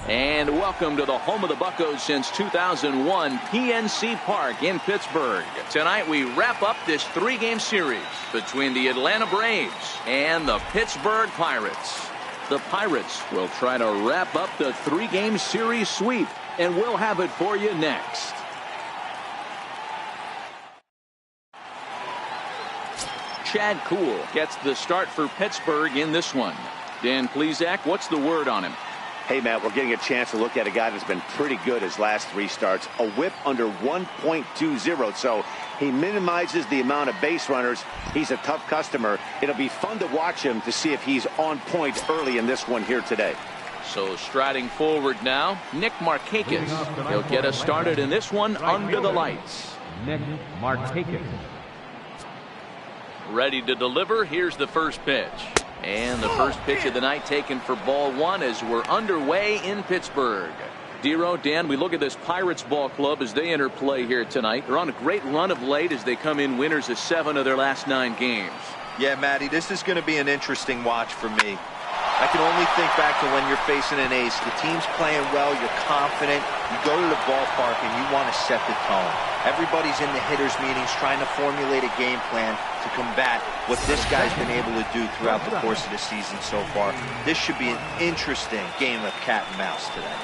And welcome to the home of the Buccos since 2001, PNC Park in Pittsburgh. Tonight we wrap up this three-game series between the Atlanta Braves and the Pittsburgh Pirates. The Pirates will try to wrap up the three-game series sweep, and we'll have it for you next. Chad Kuhl gets the start for Pittsburgh in this one. Dan Plesac, what's the word on him? Hey, Matt, we're getting a chance to look at a guy that's been pretty good his last three starts. A whip under 1.20, so he minimizes the amount of base runners. He's a tough customer. It'll be fun to watch him to see if he's on point early in this one here today. So striding forward now, Nick Markakis. He'll get us started in this one under the lights. Nick Markakis. Ready to deliver. Here's the first pitch. And the first pitch of the night taken for ball one as we're underway in Pittsburgh. Dero, Dan, we look at this Pirates ball club as they enter play here tonight. They're on a great run of late as they come in winners of 7 of their last 9 games. Yeah, Matty, this is going to be an interesting watch for me. I can only think back to when you're facing an ace. The team's playing well, you're confident, you go to the ballpark and you want to set the tone. Everybody's in the hitters' meetings trying to formulate a game plan to combat what this guy's been able to do throughout the course of the season so far. This should be an interesting game of cat and mouse today.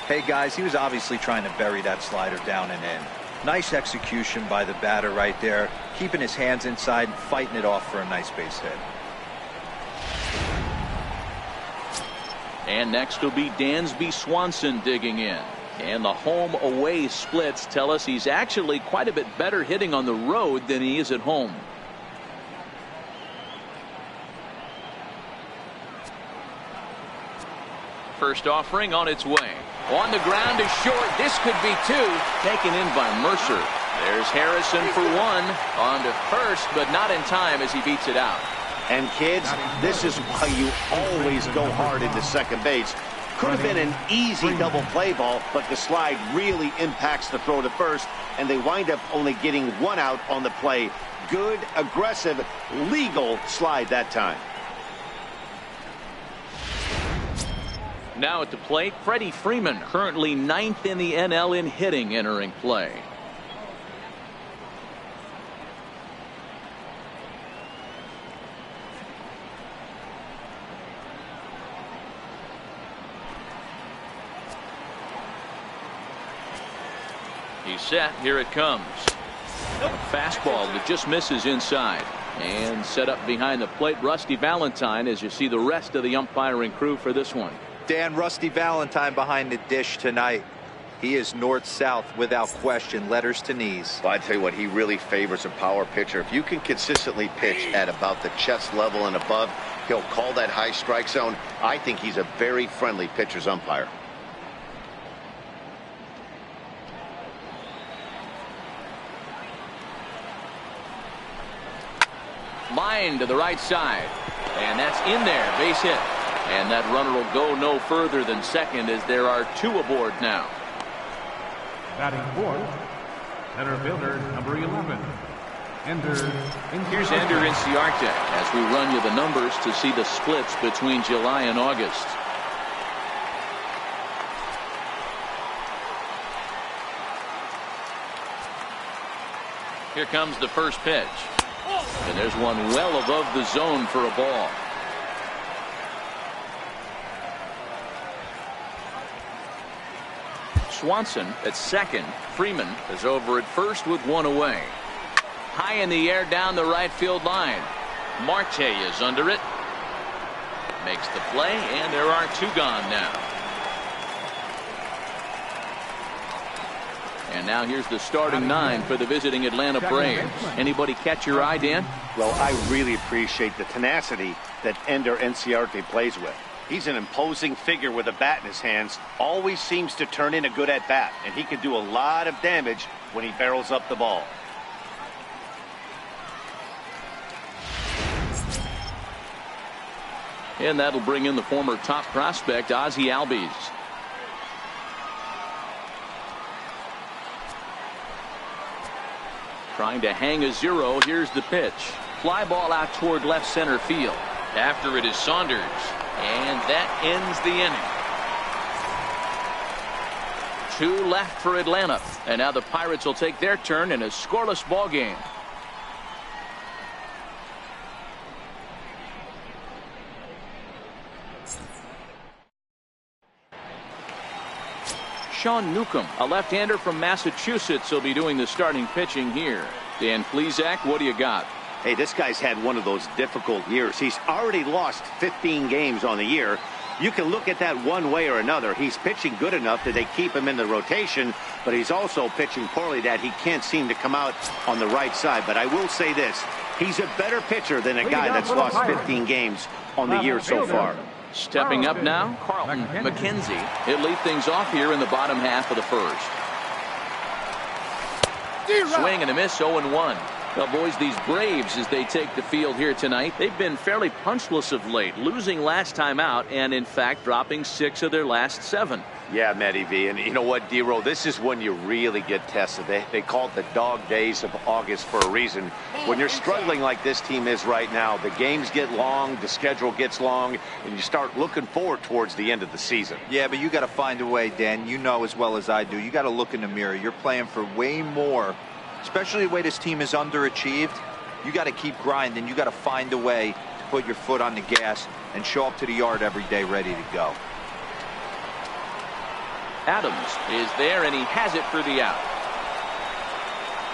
Hey guys, he was obviously trying to bury that slider down and in. Nice execution by the batter right there, keeping his hands inside and fighting it off for a nice base hit. And next will be Dansby Swanson digging in. And the home-away splits tell us he's actually quite a bit better hitting on the road than he is at home. First offering on its way. On the ground is short. This could be 2. Taken in by Mercer. There's Harrison for 1. On to first, but not in time as he beats it out. And kids, this is why you always go hard into second base. Could have been an easy double play ball, but the slide really impacts the throw to first, and they wind up only getting 1 out on the play. Good, aggressive, legal slide that time. Now at the plate, Freddie Freeman, currently 9th in the NL in hitting, entering play. He's set. Here it comes. A fastball that just misses inside. And set up behind the plate, Rusty Valentine, as you see the rest of the umpiring crew for this one. Dan, Rusty Valentine behind the dish tonight. He is north-south without question, letters to knees. Well, I tell you what, he really favors a power pitcher. If you can consistently pitch at about the chest level and above, he'll call that high strike zone. I think he's a very friendly pitcher's umpire. Line to the right side, and that's in there, base hit, and that runner will go no further than second as there are 2 aboard now. Batting fourth, center fielder number 11, Here's Ender Inciarte as we run you the numbers to see the splits between July and August. Here comes the first pitch. And there's one well above the zone for a ball. Swanson at second. Freeman is over at first with 1 away. High in the air down the right field line. Marte is under it. Makes the play, and there are 2 gone now. And now here's the starting 9 for the visiting Atlanta Braves. Anybody catch your eye, Dan? Well, I really appreciate the tenacity that Ender Inciarte plays with. He's an imposing figure with a bat in his hands. Always seems to turn in a good at-bat, and he can do a lot of damage when he barrels up the ball. And that'll bring in the former top prospect, Ozzie Albies. Trying to hang a 0. Here's the pitch. Fly ball out toward left center field. After it is Saunders. And that ends the inning. 2 left for Atlanta. And now the Pirates will take their turn in a scoreless ball game. Sean Newcomb, a left-hander from Massachusetts, will be doing the starting pitching here. Dan Plesac, what do you got? Hey, this guy's had one of those difficult years. He's already lost 15 games on the year. You can look at that one way or another. He's pitching good enough that they keep him in the rotation, but he's also pitching poorly that he can't seem to come out on the right side. But I will say this, he's a better pitcher than a guy that's lost 15 games on the year so far. Stepping up now, Carlton McKenzie. He'll lead things off here in the bottom half of the first. Swing and a miss, 0-1. Well, boys, these Braves, as they take the field here tonight, they've been fairly punchless of late, losing last time out and, in fact, dropping 6 of their last 7. Yeah, Matty V. And you know what, D-Row, this is when you really get tested. They call it the dog days of August for a reason. When you're struggling like this team is right now, the games get long, the schedule gets long, and you start looking forward towards the end of the season. Yeah, but you got to find a way, Dan. You know as well as I do. You got to look in the mirror. You're playing for way more, especially the way this team is underachieved. You got to keep grinding. You got to find a way to put your foot on the gas and show up to the yard every day ready to go. Adams is there, and he has it for the out.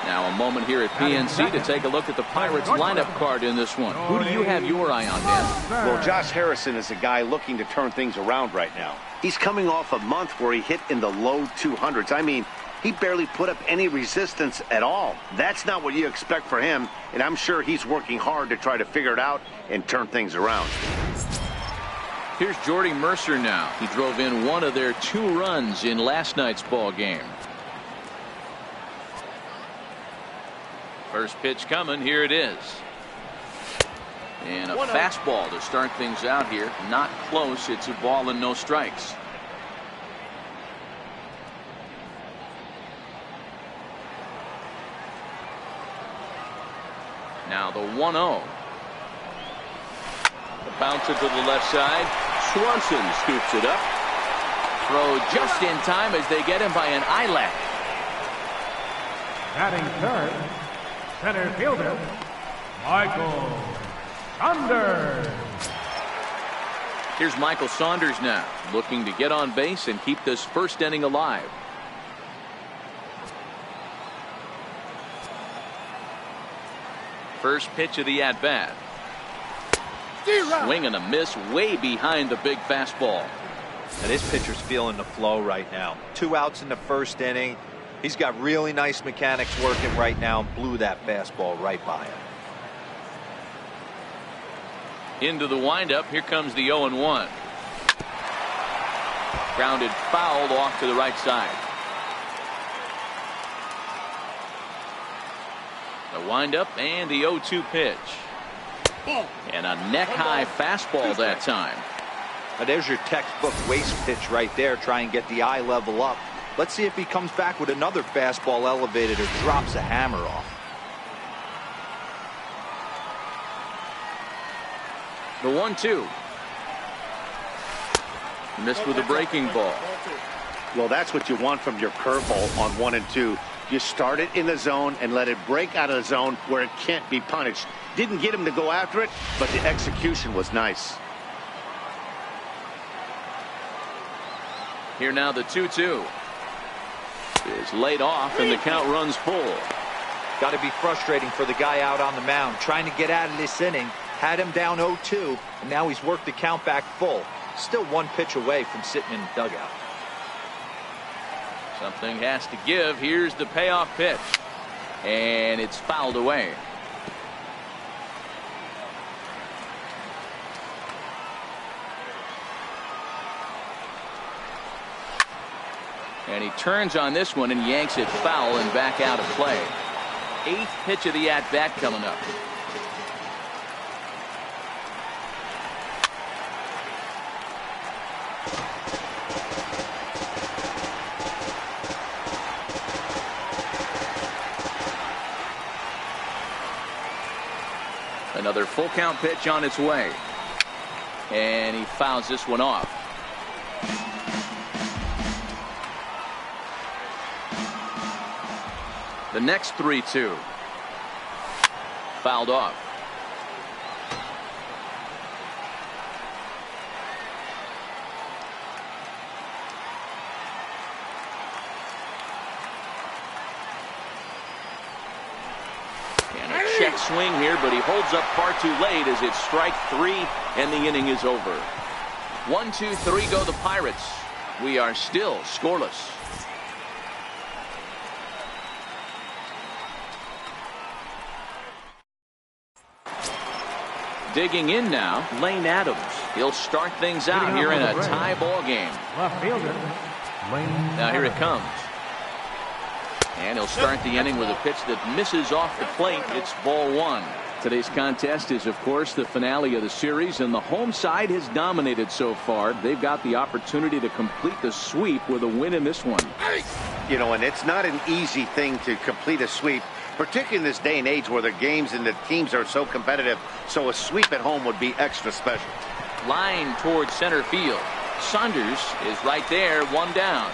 Now a moment here at PNC to take a look at the Pirates lineup card in this one. Who do you have your eye on, Dan? Well, Josh Harrison is a guy looking to turn things around right now. He's coming off a month where he hit in the low 200s. I mean, he barely put up any resistance at all. That's not what you expect for him, and I'm sure he's working hard to try to figure it out and turn things around. Here's Jordy Mercer now. He drove in one of their 2 runs in last night's ball game. First pitch coming. Here it is. And a fastball to start things out here. Not close. It's a ball and no strikes. Now the 1-0. Bounce it to the left side. Swanson scoops it up. Throw just in time as they get him by an eyelash. Batting third, center fielder, Michael Saunders. Here's Michael Saunders now, looking to get on base and keep this first inning alive. First pitch of the at-bat. Swing and a miss way behind the big fastball. And this pitcher's feeling the flow right now. 2 outs in the first inning. He's got really nice mechanics working right now and blew that fastball right by him. Into the windup. Here comes the 0-1. Grounded foul off to the right side. The windup and the 0-2 pitch. And a neck-high fastball that time. Now there's your textbook waist pitch right there. Try and get the eye level up. Let's see if he comes back with another fastball elevated or drops a hammer off. The 1-2. Missed with a breaking ball. Well, that's what you want from your curveball on 1 and 2. You start it in the zone and let it break out of the zone where it can't be punished. Didn't get him to go after it, but the execution was nice. Here now the 2-2 is laid off and the count runs full. Got to be frustrating for the guy out on the mound trying to get out of this inning. Had him down 0-2 and now he's worked the count back full. Still 1 pitch away from sitting in the dugout. Something has to give. Here's the payoff pitch, and it's fouled away. And he turns on this one and yanks it foul and back out of play. 8th pitch of the at-bat coming up. Another full count pitch on its way. And he fouls this one off. The next 3-2. Fouled off. And a check swing here, but he holds up far too late as it's strike 3 and the inning is over. 1, 2, 3 go the Pirates. We are still scoreless. Digging in now, Lane Adams. He'll start things out here in a tie ball game. Left fielder, Lane. Now here it comes. And he'll start the inning with a pitch that misses off the plate. It's ball 1. Today's contest is, of course, the finale of the series, and the home side has dominated so far. They've got the opportunity to complete the sweep with a win in this one. You know, and it's not an easy thing to complete a sweep, particularly in this day and age where the games and the teams are so competitive. So a sweep at home would be extra special. Line towards center field. Saunders is right there, 1 down.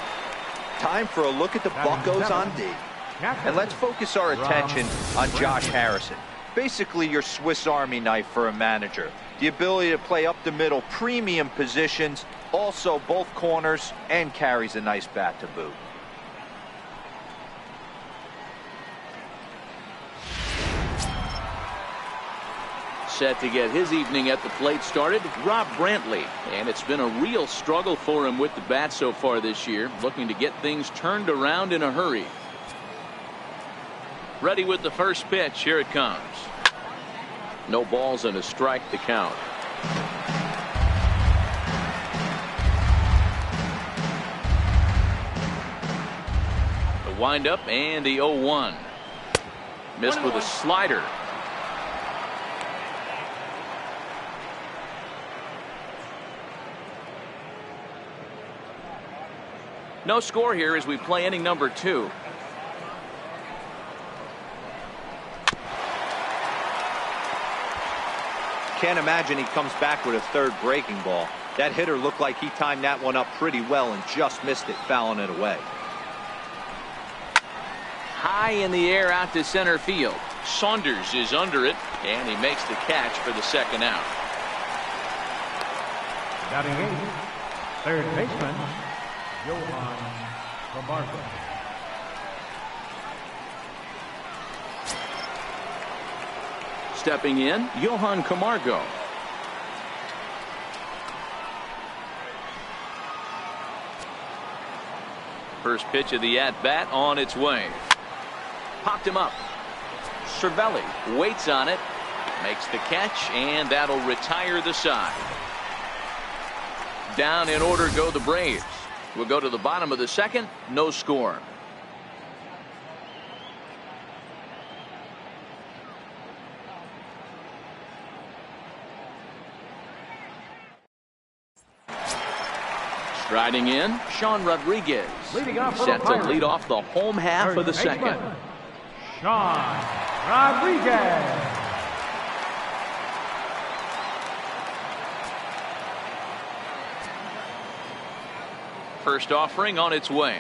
Time for a look at the Buccos on D. And let's focus our attention on Josh Harrison. Basically your Swiss Army knife for a manager. The ability to play up the middle, premium positions, also both corners, and carries a nice bat to boot. Set to get his evening at the plate started, Rob Brantley. And it's been a real struggle for him with the bat so far this year, looking to get things turned around in a hurry. Ready with the first pitch. Here it comes. No balls and a strike to count. The windup and the 0-1. Missed with a slider. No score here as we play inning number 2. Can't imagine he comes back with a third breaking ball. That hitter looked like he timed that one up pretty well and just missed it, fouling it away. High in the air out to center field. Saunders is under it, and he makes the catch for the second out. Batting 8, third baseman, Johan Camargo. Stepping in, Johan Camargo. First pitch of the at-bat on its way. Popped him up. Cervelli waits on it, makes the catch, and that'll retire the side. Down in order go the Braves. We'll go to the bottom of the second. No score. Striding in, Sean Rodriguez. Set to lead off the home half of the second. Sean Rodriguez. First offering on its way.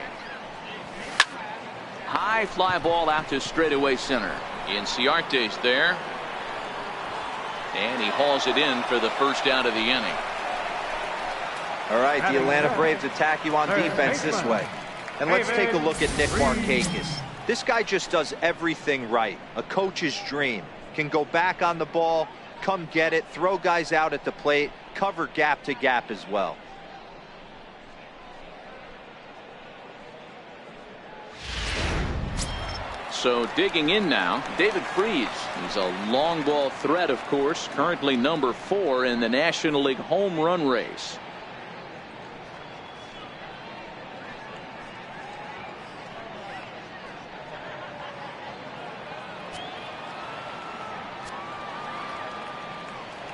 High fly ball out to straightaway center. Inciarte's there. And he hauls it in for the first out of the inning. All right, the Atlanta Braves attack you on defense this way. And let's take a look at Nick Markakis. This guy just does everything right. A coach's dream. Can go back on the ball, come get it, throw guys out at the plate, cover gap to gap as well. So digging in now, David Freese. He's a long ball threat, of course, currently number 4 in the National League home run race.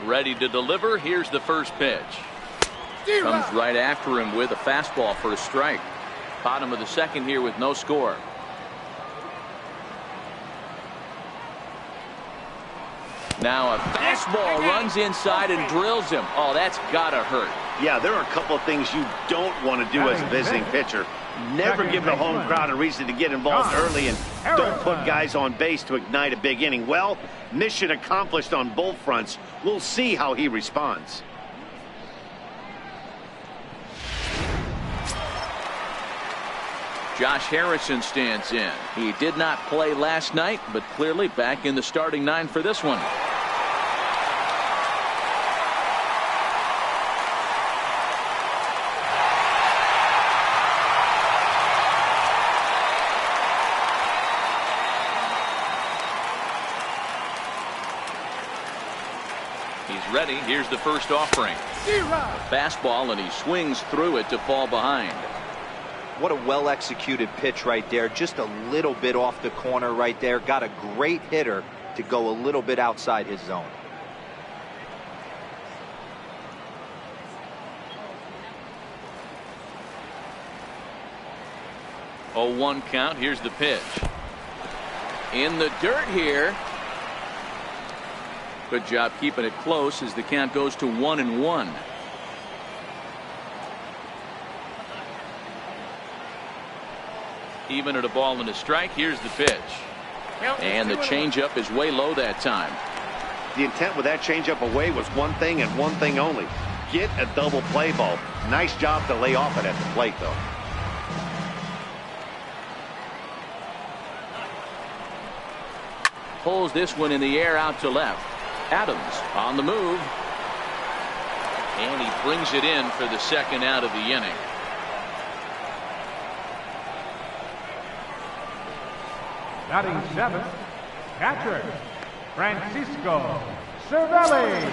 Ready to deliver. Here's the first pitch. Comes right after him with a fastball for a strike. Bottom of the second here with no score. Now a fastball runs inside and drills him. Oh, that's gotta hurt. Yeah, there are a couple of things you don't want to do as a visiting pitcher. Never give the home crowd a reason to get involved early, and don't put guys on base to ignite a big inning. Well, mission accomplished on both fronts. We'll see how he responds. Josh Harrison stands in. He did not play last night, but clearly back in the starting 9 for this one. He's ready. Here's the first offering. A fastball, and he swings through it to fall behind. What a well-executed pitch right there. Just a little bit off the corner right there. Got a great hitter to go a little bit outside his zone. Oh, 1 count. Here's the pitch. In the dirt here. Good job keeping it close as the count goes to 1-1. Even at a ball and a strike. Here's the pitch. And the changeup is way low that time. The intent with that changeup away was one thing and one thing only. Get a double play ball. Nice job to lay off it at the plate, though. Pulls this one in the air out to left. Adams on the move. And he brings it in for the second out of the inning. Batting 7th, catcher, Francisco Cervelli.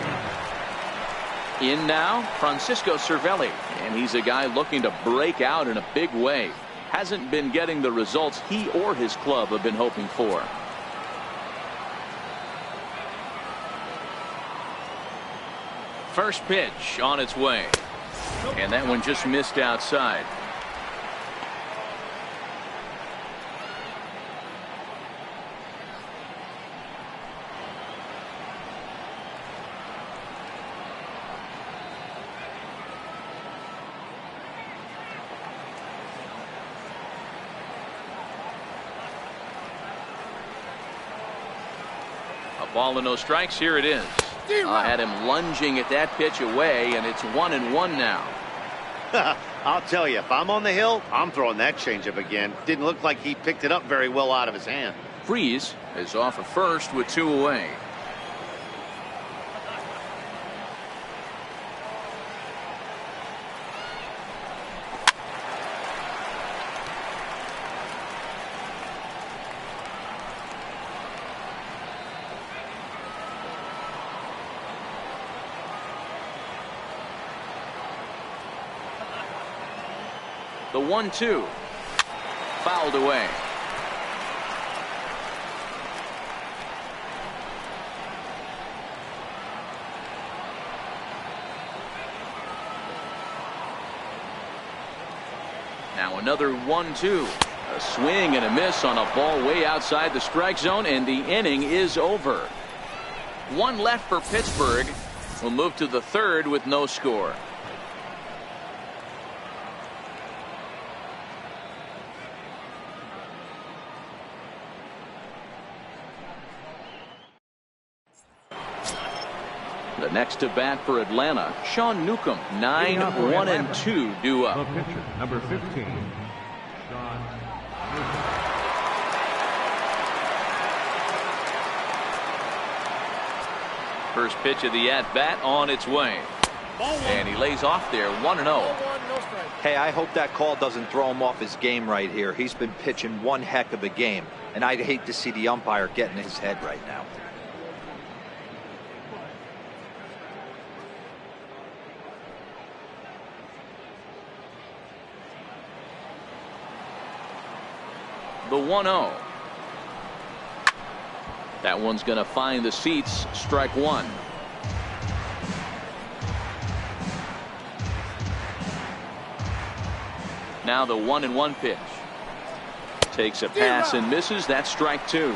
In now, Francisco Cervelli. And he's a guy looking to break out in a big way. Hasn't been getting the results he or his club have been hoping for. First pitch on its way. And that one just missed outside. A ball and no strikes. Here it is. Had him lunging at that pitch away, and it's 1-1 now. I'll tell you, if I'm on the hill, I'm throwing that changeup again. Didn't look like he picked it up very well out of his hand. Freeze is off at first with 2 away. The 1-2 fouled away. Now another 1-2. A swing and a miss on a ball way outside the strike zone, and the inning is over. 1 left for Pittsburgh. We'll move to the 3rd with no score. The next to bat for Atlanta, Sean Newcomb. 9-1-2 due up. The pitcher, number 15, Sean Newcomb. First pitch of the at-bat on its way. And he lays off there, 1-0. Hey, I hope that call doesn't throw him off his game right here. He's been pitching one heck of a game, and I'd hate to see the umpire get in his head right now. The 1-0. That one's going to find the seats. Strike 1. Now the 1-1 pitch. Takes a pass and misses. That's strike 2.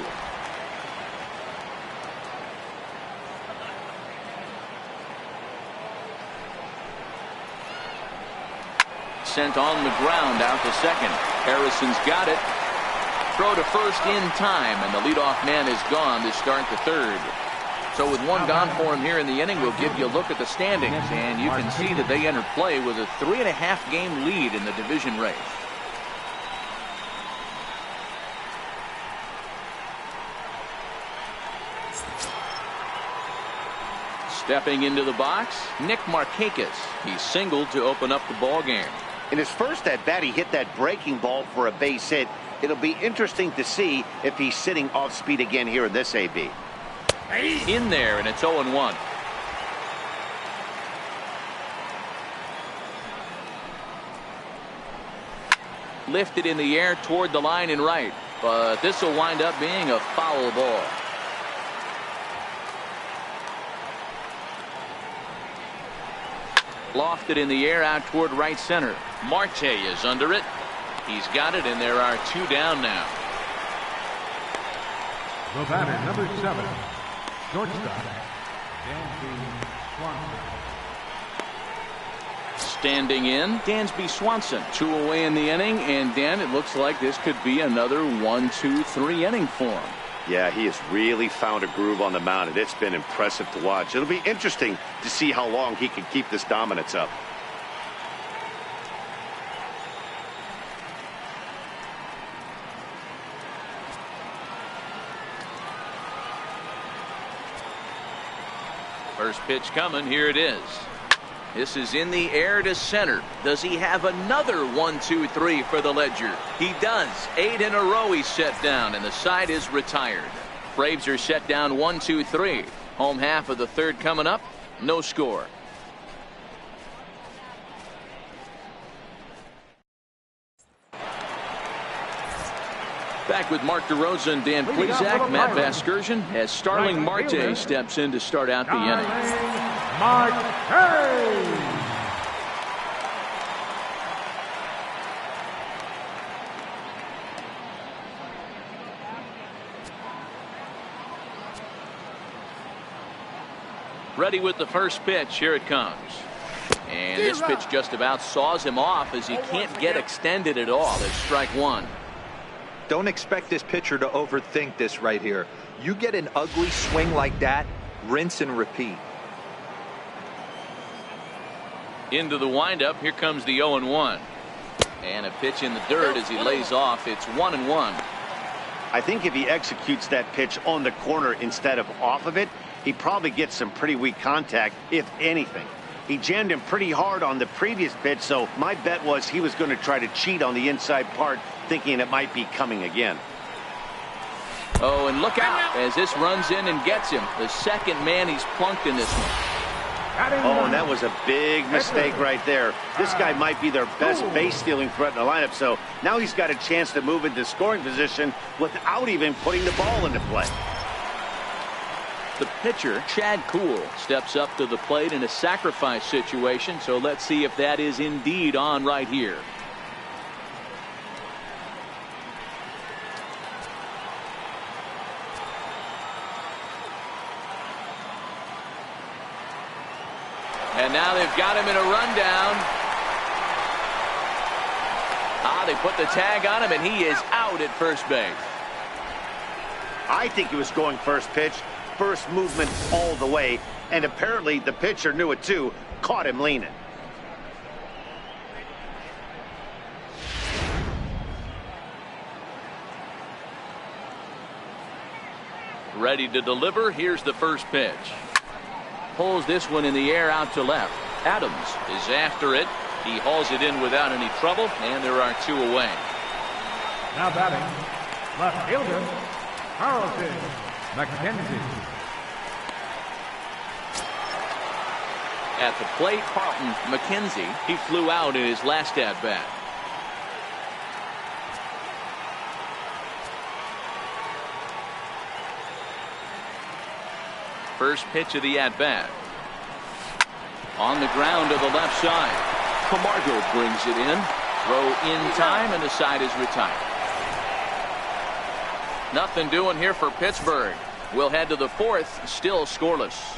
sent on the ground out to second. Harrison's got it. Throw to first in time, and the leadoff man is gone to start the third. So with one gone for him here in the inning, we'll give you a look at the standings, and you can see that they entered play with a 3.5 game lead in the division race. Stepping into the box, Nick Markakis. He singled to open up the ball game. In his first at bat, he hit that breaking ball for a base hit. It'll be interesting to see if he's sitting off speed again here in this AB. In there, and it's 0-1. Lifted in the air toward the line and right, but this will wind up being a foul ball. Lofted in the air out toward right center. Marte is under it. He's got it, and there are 2 down now. The batter, number 7, shortstop, Dansby Swanson. Standing in, Dansby Swanson. 2 away in the inning, and Dan, it looks like this could be another 1-2-3 inning for him. Yeah, he has really found a groove on the mound, and it's been impressive to watch. It'll be interesting to see how long he can keep this dominance up. First pitch coming. Here it is. This is in the air to center. Does he have another 1-2-3 for the Ledger? He does. 8 in a row he's set down, and the side is retired. Braves are set down 1-2-3. Home half of the third coming up. No score. Back with Mark DeRosa and Dan Plesac. Matt Vasgersian as Starling Marte steps in to start out the inning. Ready with the first pitch. Here it comes. And this pitch just about saws him off as he can't get extended at all. It's strike 1. Don't expect this pitcher to overthink this right here. You get an ugly swing like that, rinse and repeat. Into the windup. Here comes the 0-1. And a pitch in the dirt as he lays off. It's 1-1. I think if he executes that pitch on the corner instead of off of it, he probably gets some pretty weak contact, if anything. He jammed him pretty hard on the previous pitch, so my bet was he was going to try to cheat on the inside part, thinking it might be coming again. Oh, and look out as this runs in and gets him. The second man he's plunked in this one. Oh, and that was a big mistake right there. This guy might be their best base-stealing threat in the lineup, so now he's got a chance to move into scoring position without even putting the ball into play. The pitcher, Chad Kuhl, steps up to the plate in a sacrifice situation, so let's see if that is indeed on right here. And now they've got him in a rundown. They put the tag on him, and he is out at first base. I think he was going first pitch. First movement all the way, and apparently the pitcher knew it too, caught him leaning. Ready to deliver. Here's the first pitch. Pulls this one in the air out to left. Adams is after it. He hauls it in without any trouble, and there are 2 away. Now batting, left fielder, Carlton McKenzie. At the plate, Carlton McKenzie. He flew out in his last at-bat. First pitch of the at-bat. On the ground to the left side. Camargo brings it in. Throw in time, and the side is retired. Nothing doing here for Pittsburgh. We'll head to the 4th, still scoreless.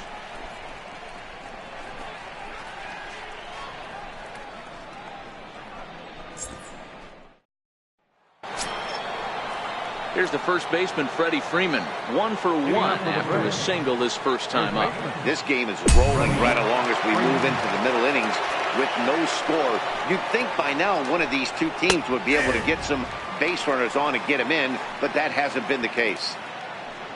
Here's the first baseman, Freddie Freeman. 1 for 1 after a single this first time up. This game is rolling right along as we move into the middle innings with no score. You'd think by now one of these two teams would be able to get some base runners on and get them in, but that hasn't been the case.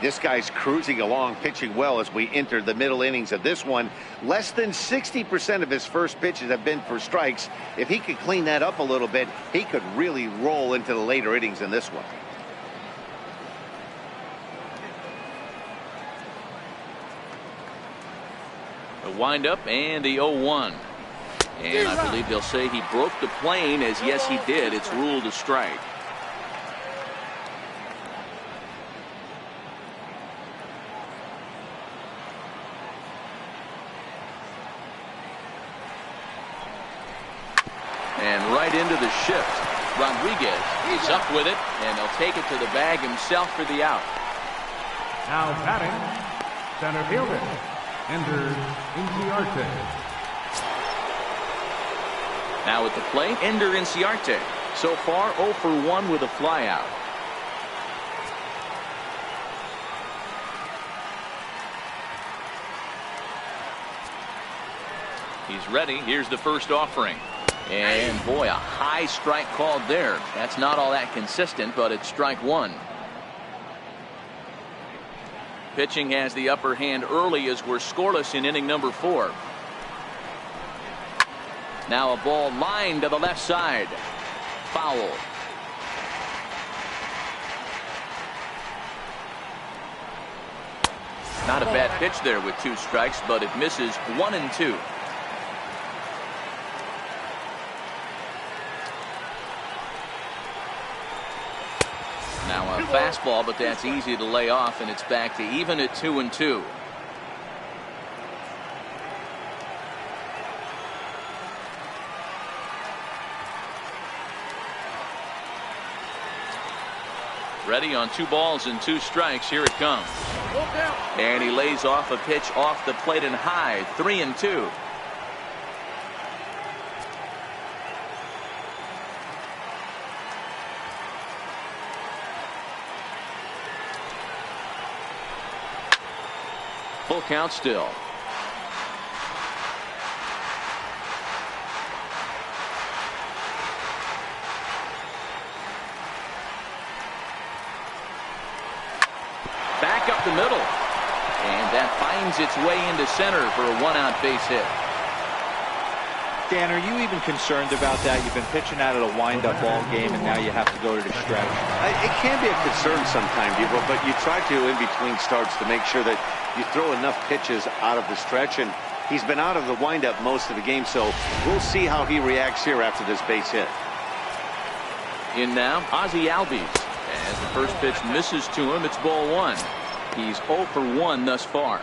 This guy's cruising along, pitching well as we enter the middle innings of this one. Less than 60% of his first pitches have been for strikes. If he could clean that up a little bit, he could really roll into the later innings in this one. The windup and the 0-1. And I believe they'll say he broke the plane, as yes he did. It's ruled a strike. And right into the shift. Rodriguez is up with it, and he'll take it to the bag himself for the out. Now batting, center fielder, Ender Inciarte. Now at the plate, Ender Inciarte. So far, 0 for 1 with a flyout. He's ready. Here's the first offering. And boy, a high strike called there. That's not all that consistent, but it's strike 1. Pitching has the upper hand early as we're scoreless in inning number 4. Now a ball lined to the left side. Foul. Not a bad pitch there with 2 strikes, but it misses 1 and 2. Now a fastball, but that's easy to lay off, and it's back to even at 2 and 2. Ready on 2 balls and 2 strikes. Here it comes. And he lays off a pitch off the plate and high. 3 and 2. Full count still. Back up the middle. And that finds its way into center for a 1-out base hit. Dan, are you even concerned about that? You've been pitching out of a wind-up ball game, and now you have to go to the stretch. It can be a concern sometimes, but you try to, in between starts, to make sure that you throw enough pitches out of the stretch, and he's been out of the windup most of the game, so we'll see how he reacts here after this base hit. In now, Ozzie Albies. As the first pitch misses to him, it's ball 1. He's 0 for 1 thus far.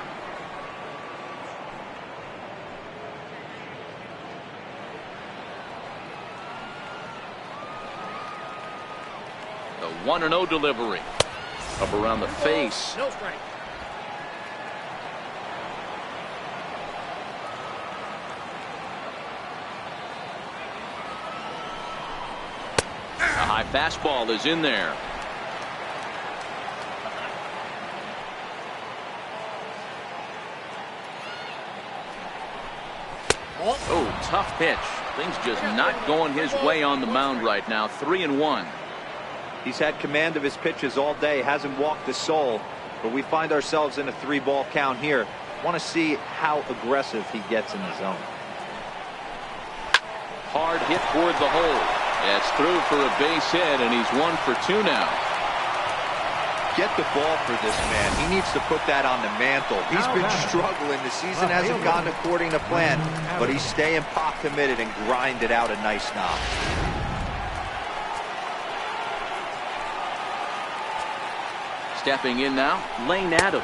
The 1-0 delivery. Up around the face. No strike. A high fastball is in there. Oh, tough pitch. Things just not going his way on the mound right now. 3 and 1. He's had command of his pitches all day, hasn't walked a soul, but we find ourselves in a 3-ball count here. Want to see how aggressive he gets in the zone. Hard hit toward the hole. It's through for a base hit, and he's 1 for 2 now. Get the ball for this man. He needs to put that on the mantle. He's been struggling. The season hasn't gone according to plan, but he's staying pop committed and grinded out a nice knock. Stepping in now, Lane Adams.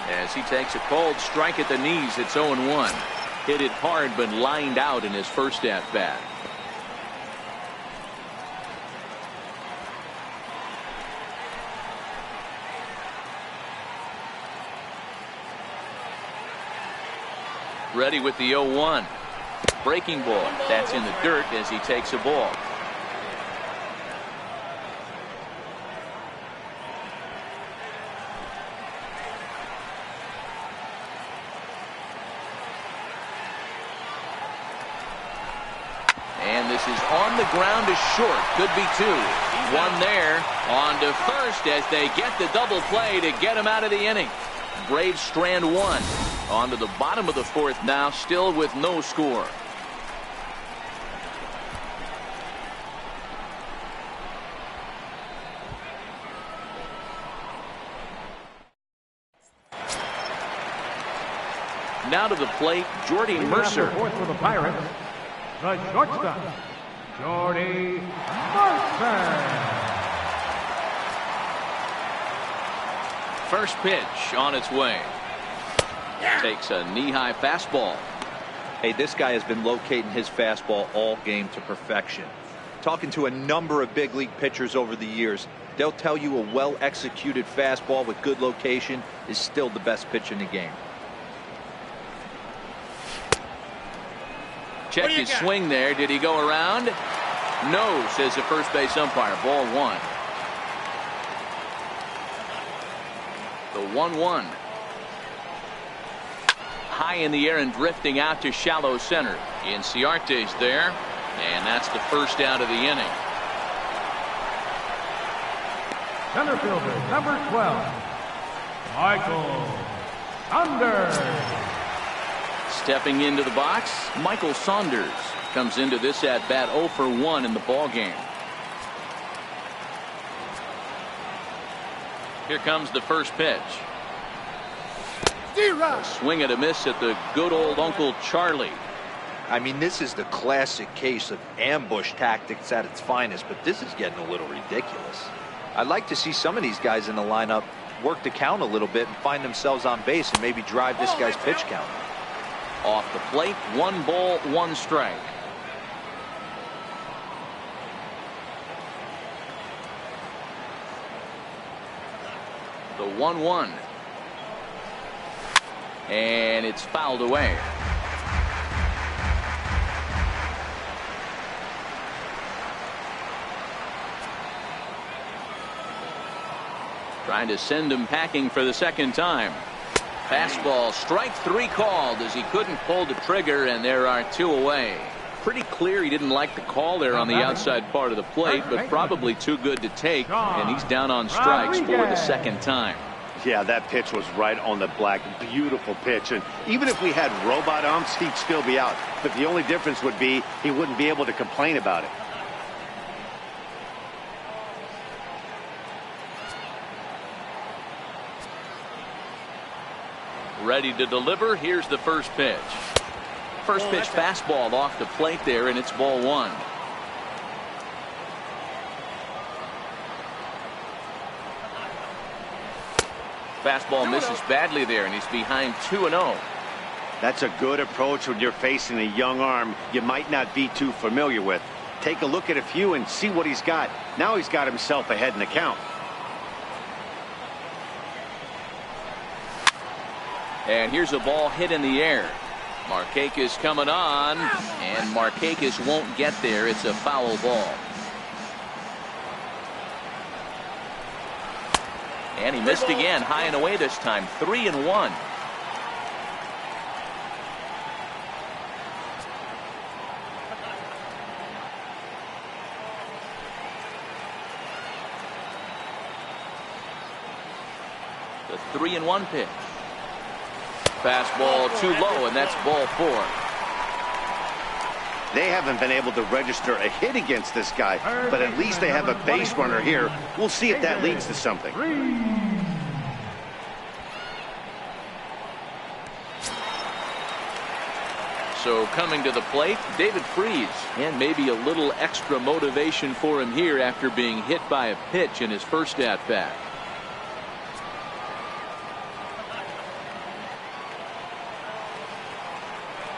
As he takes a cold strike at the knees, it's 0-1. Hit it hard, but lined out in his first at-bat. Ready with the 0-1. Breaking ball. That's in the dirt as he takes a ball. is on the ground is short. Could be two. One there. On to first as they get the double play to get him out of the inning. Braves strand one. On to the bottom of the fourth now, still with no score. Now to the plate, Jordy Mercer. Fourth for the Pirates, the shortstop, Jordy Mercer. First pitch on its way. Takes a knee-high fastball. Hey, this guy has been locating his fastball all game to perfection. Talking to a number of big league pitchers over the years, they'll tell you a well-executed fastball with good location is still the best pitch in the game. Check his swing there. Did he go around? No, says the first base umpire. Ball one. The 1-1. High in the air and drifting out to shallow center. Inciarte's there, and that's the first out of the inning. Center fielder, number 12, Michael Saunders. Stepping into the box, Michael Saunders comes into this at bat 0 for 1 in the ball game. Here comes the first pitch. A swing and a miss at the good old Uncle Charlie. I mean, this is the classic case of ambush tactics at its finest, but this is getting a little ridiculous. I'd like to see some of these guys in the lineup work the count a little bit and find themselves on base and maybe drive this guy's pitch count. Off the plate, 1 ball, 1 strike. The 1-1. And it's fouled away. Trying to send him packing for the second time. Fastball, strike 3 called as he couldn't pull the trigger, and there are 2 away. Pretty clear he didn't like the call there on the outside part of the plate, but probably too good to take, and he's down on strikes for the second time. Yeah, that pitch was right on the black. Beautiful pitch. And even if we had robot umps, he'd still be out. But the only difference would be he wouldn't be able to complain about it. Ready to deliver. Here's the first pitch. First pitch fastball off the plate there, and it's ball 1. Fastball misses badly there, and he's behind 2-0. That's a good approach when you're facing a young arm you might not be too familiar with. Take a look at a few and see what he's got. Now he's got himself ahead in the count. And here's a ball hit in the air. Markakis coming on, and Markakis won't get there. It's a foul ball. And he missed again, high and away this time. 3-1. The 3-1 pitch. Fastball too low, and that's ball 4. They haven't been able to register a hit against this guy, but at least they have a base runner here. We'll see if that leads to something. So coming to the plate, David Freese, and maybe a little extra motivation for him here after being hit by a pitch in his first at-bat.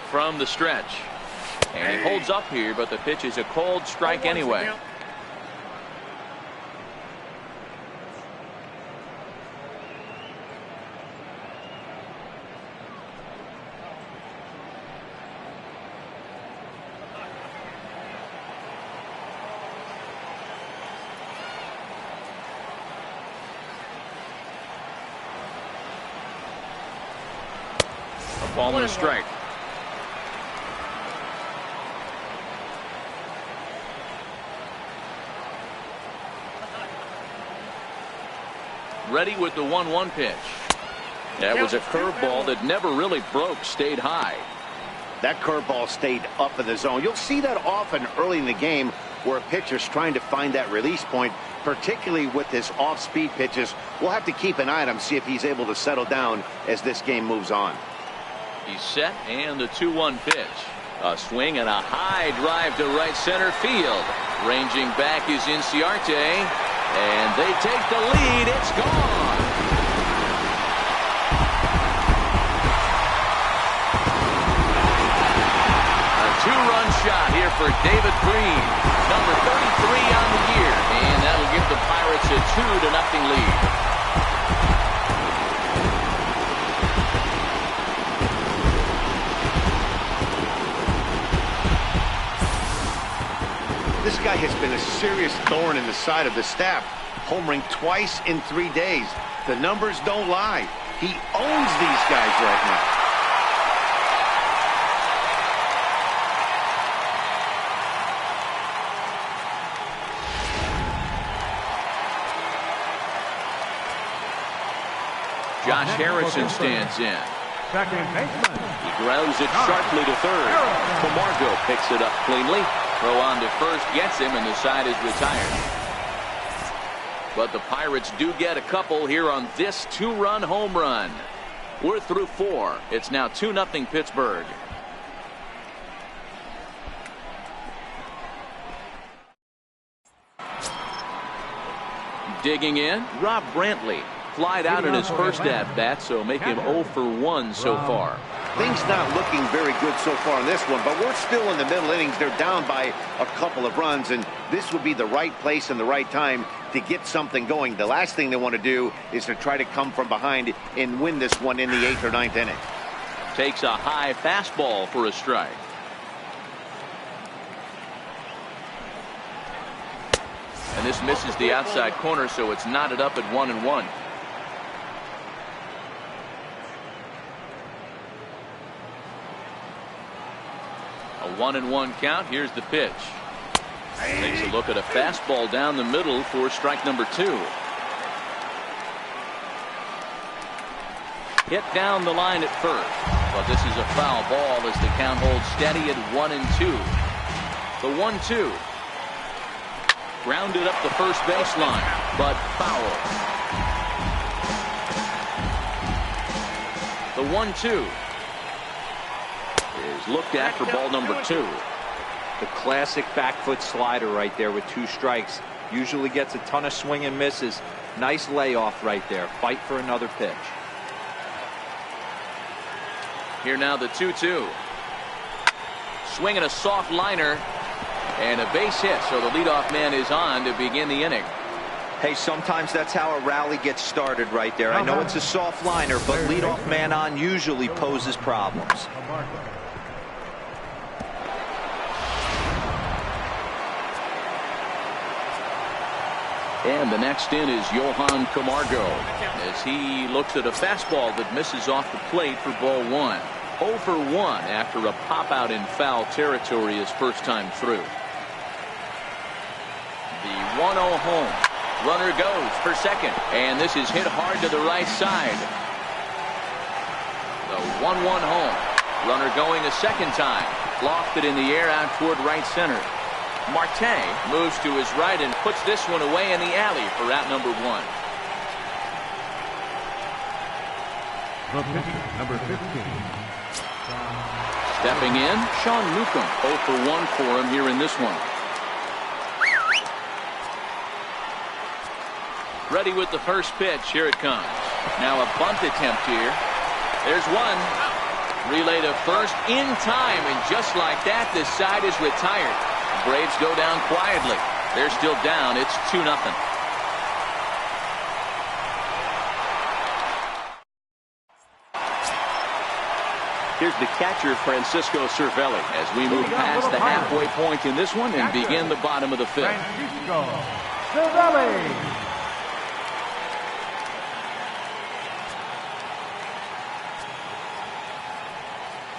From the stretch, and he holds up here, but the pitch is a cold strike anyway. A ball and a strike. Ready with the 1-1 pitch. That was a curveball that never really broke, stayed high. That curveball stayed up in the zone. You'll see that often early in the game where a pitcher's trying to find that release point, particularly with his off-speed pitches. We'll have to keep an eye on him, see if he's able to settle down as this game moves on. He's set, and the 2-1 pitch. A swing and a high drive to right center field. Ranging back is Inciarte, and they take the lead. It's gone. A two-run shot here for David Green, number 33 on the year, and that'll give the Pirates a 2-0 lead. This guy has been a serious thorn in the side of the staff, homering twice in 3 days. The numbers don't lie. He owns these guys right now. Josh Harrison stands in. Second baseman. He grounds it sharply to third. Camargo picks it up cleanly. Throw on to first gets him, and the side is retired. But the Pirates do get a couple here on this 2-run home run. We're through 4. It's now 2-0 Pittsburgh. Digging in, Rob Brantley. Flied out in his first at-bat, so make him 0 for 1 so far. Things not looking very good so far in this one, but we're still in the middle innings. They're down by a couple of runs, and this would be the right place and the right time to get something going. The last thing they want to do is to try to come from behind and win this one in the 8th or 9th inning. Takes a high fastball for a strike. And this misses the outside corner, so it's knotted up at 1-1. A 1-1 count. Here's the pitch. Takes a look at a fastball down the middle for strike number 2. Hit down the line at first, but this is a foul ball as the count holds steady at 1-2. The 1-2. Grounded up the first baseline, but foul. The 1-2 is looked at for ball number 2. The classic back foot slider right there with 2 strikes. Usually gets a ton of swing and misses. Nice layoff right there. Fight for another pitch. Here now the 2-2. Swinging a soft liner. And a base hit, so the leadoff man is on to begin the inning. Hey, sometimes that's how a rally gets started right there. I know it's a soft liner, but leadoff man on usually poses problems. And the next in is Johan Camargo as he looks at a fastball that misses off the plate for ball 1. 0 for 1 after a pop out in foul territory his first time through. The 1-0 home. Runner goes for second, and this is hit hard to the right side. The 1-1 home. Runner going a second time. Lofted in the air out toward right center. Marte moves to his right and puts this one away in the alley for out number 1. The pitcher, number 15. Stepping in, Sean Newcomb. 0 for 1 for him here in this one. Ready with the first pitch. Here it comes. Now a bunt attempt here. There's one. Relay to first in time, and just like that, this side is retired. Braves go down quietly. They're still down. It's 2-0. Here's the catcher, Francisco Cervelli, as we move past the halfway point in this one and begin the bottom of the 5th. Francisco Cervelli.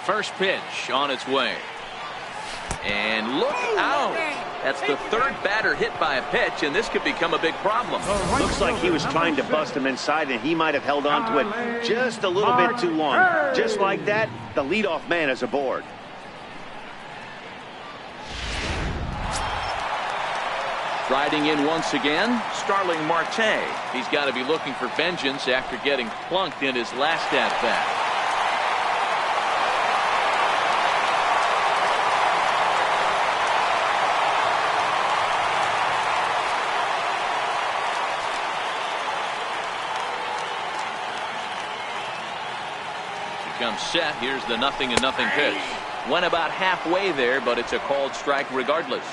First pitch on its way. And look out. That's the third batter hit by a pitch, and this could become a big problem. Looks like he was trying to bust him inside, and he might have held on to it just a little bit too long. Just like that, the leadoff man is aboard. Riding in once again, Starling Marte. He's got to be looking for vengeance after getting plunked in his last at-bat. Comes set. Here's the 0-0 pitch. Went about halfway there, but it's a called strike regardless.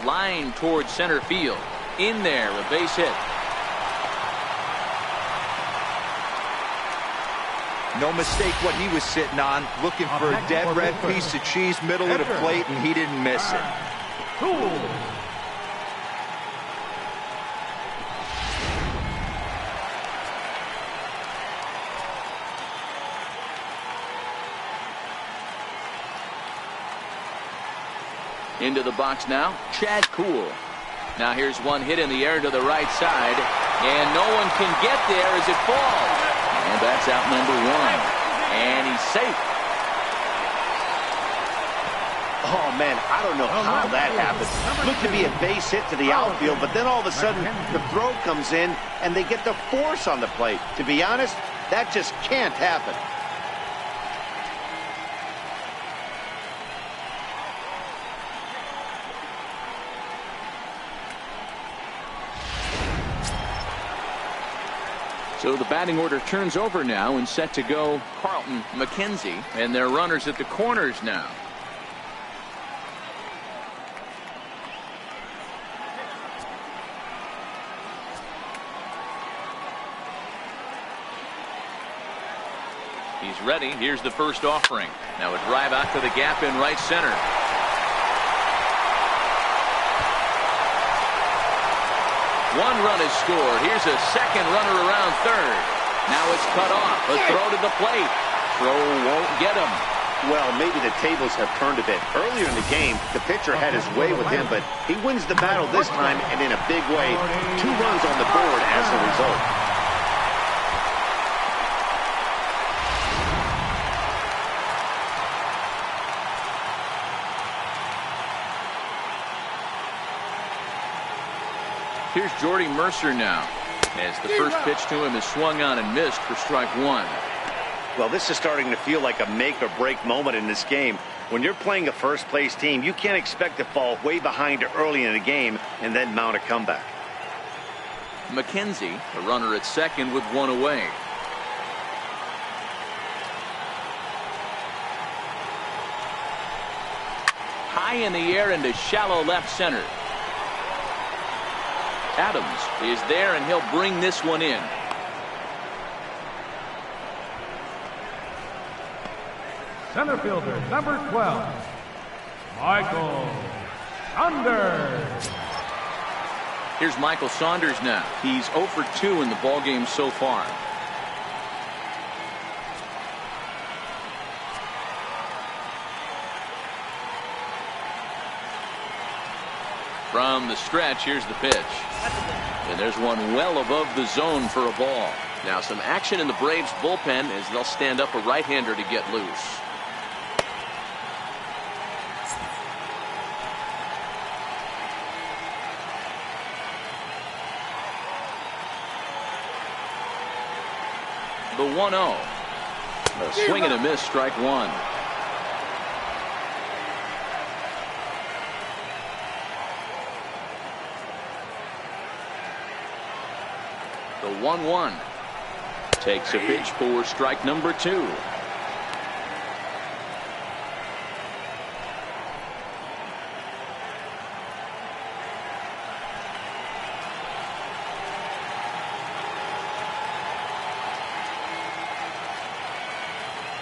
Line towards center field. In there, a base hit. No mistake what he was sitting on, looking for a dead red piece of cheese middle of the plate, and he didn't miss it. Into the box now, Chad Kuhl. Now here's one hit in the air to the right side, and no one can get there as it falls. And that's out number one. And he's safe. Oh, man, I don't know how that happened. Looked to be a base hit to the outfield, but then all of a sudden the throw comes in and they get the force on the plate. To be honest, that just can't happen. So the batting order turns over now and set to go Carlton, McKenzie, and their runners at the corners now. He's ready. Here's the first offering. Now a drive out to the gap in right center. One run is scored. Here's a second runner around third. Now it's cut off. A throw to the plate. Throw won't get him. Well, maybe the tables have turned a bit. Earlier in the game, the pitcher had his way with him, but he wins the battle this time and in a big way. 2 runs on the board as a result. Here's Jordy Mercer now, as the first pitch to him is swung on and missed for strike one. Well, this is starting to feel like a make-or-break moment in this game. When you're playing a first-place team, you can't expect to fall way behind early in the game and then mount a comeback. McKenzie, the runner at second with one away. High in the air into shallow left center. Adams is there, and he'll bring this one in. Center fielder, number 12, Michael Saunders. Here's Michael Saunders now. He's 0 for 2 in the ballgame so far. From the stretch, here's the pitch. And there's one well above the zone for a ball. Now some action in the Braves bullpen as they'll stand up a right-hander to get loose. The 1-0. A swing and a miss, strike one. The 1-1 takes a pitch for strike number 2.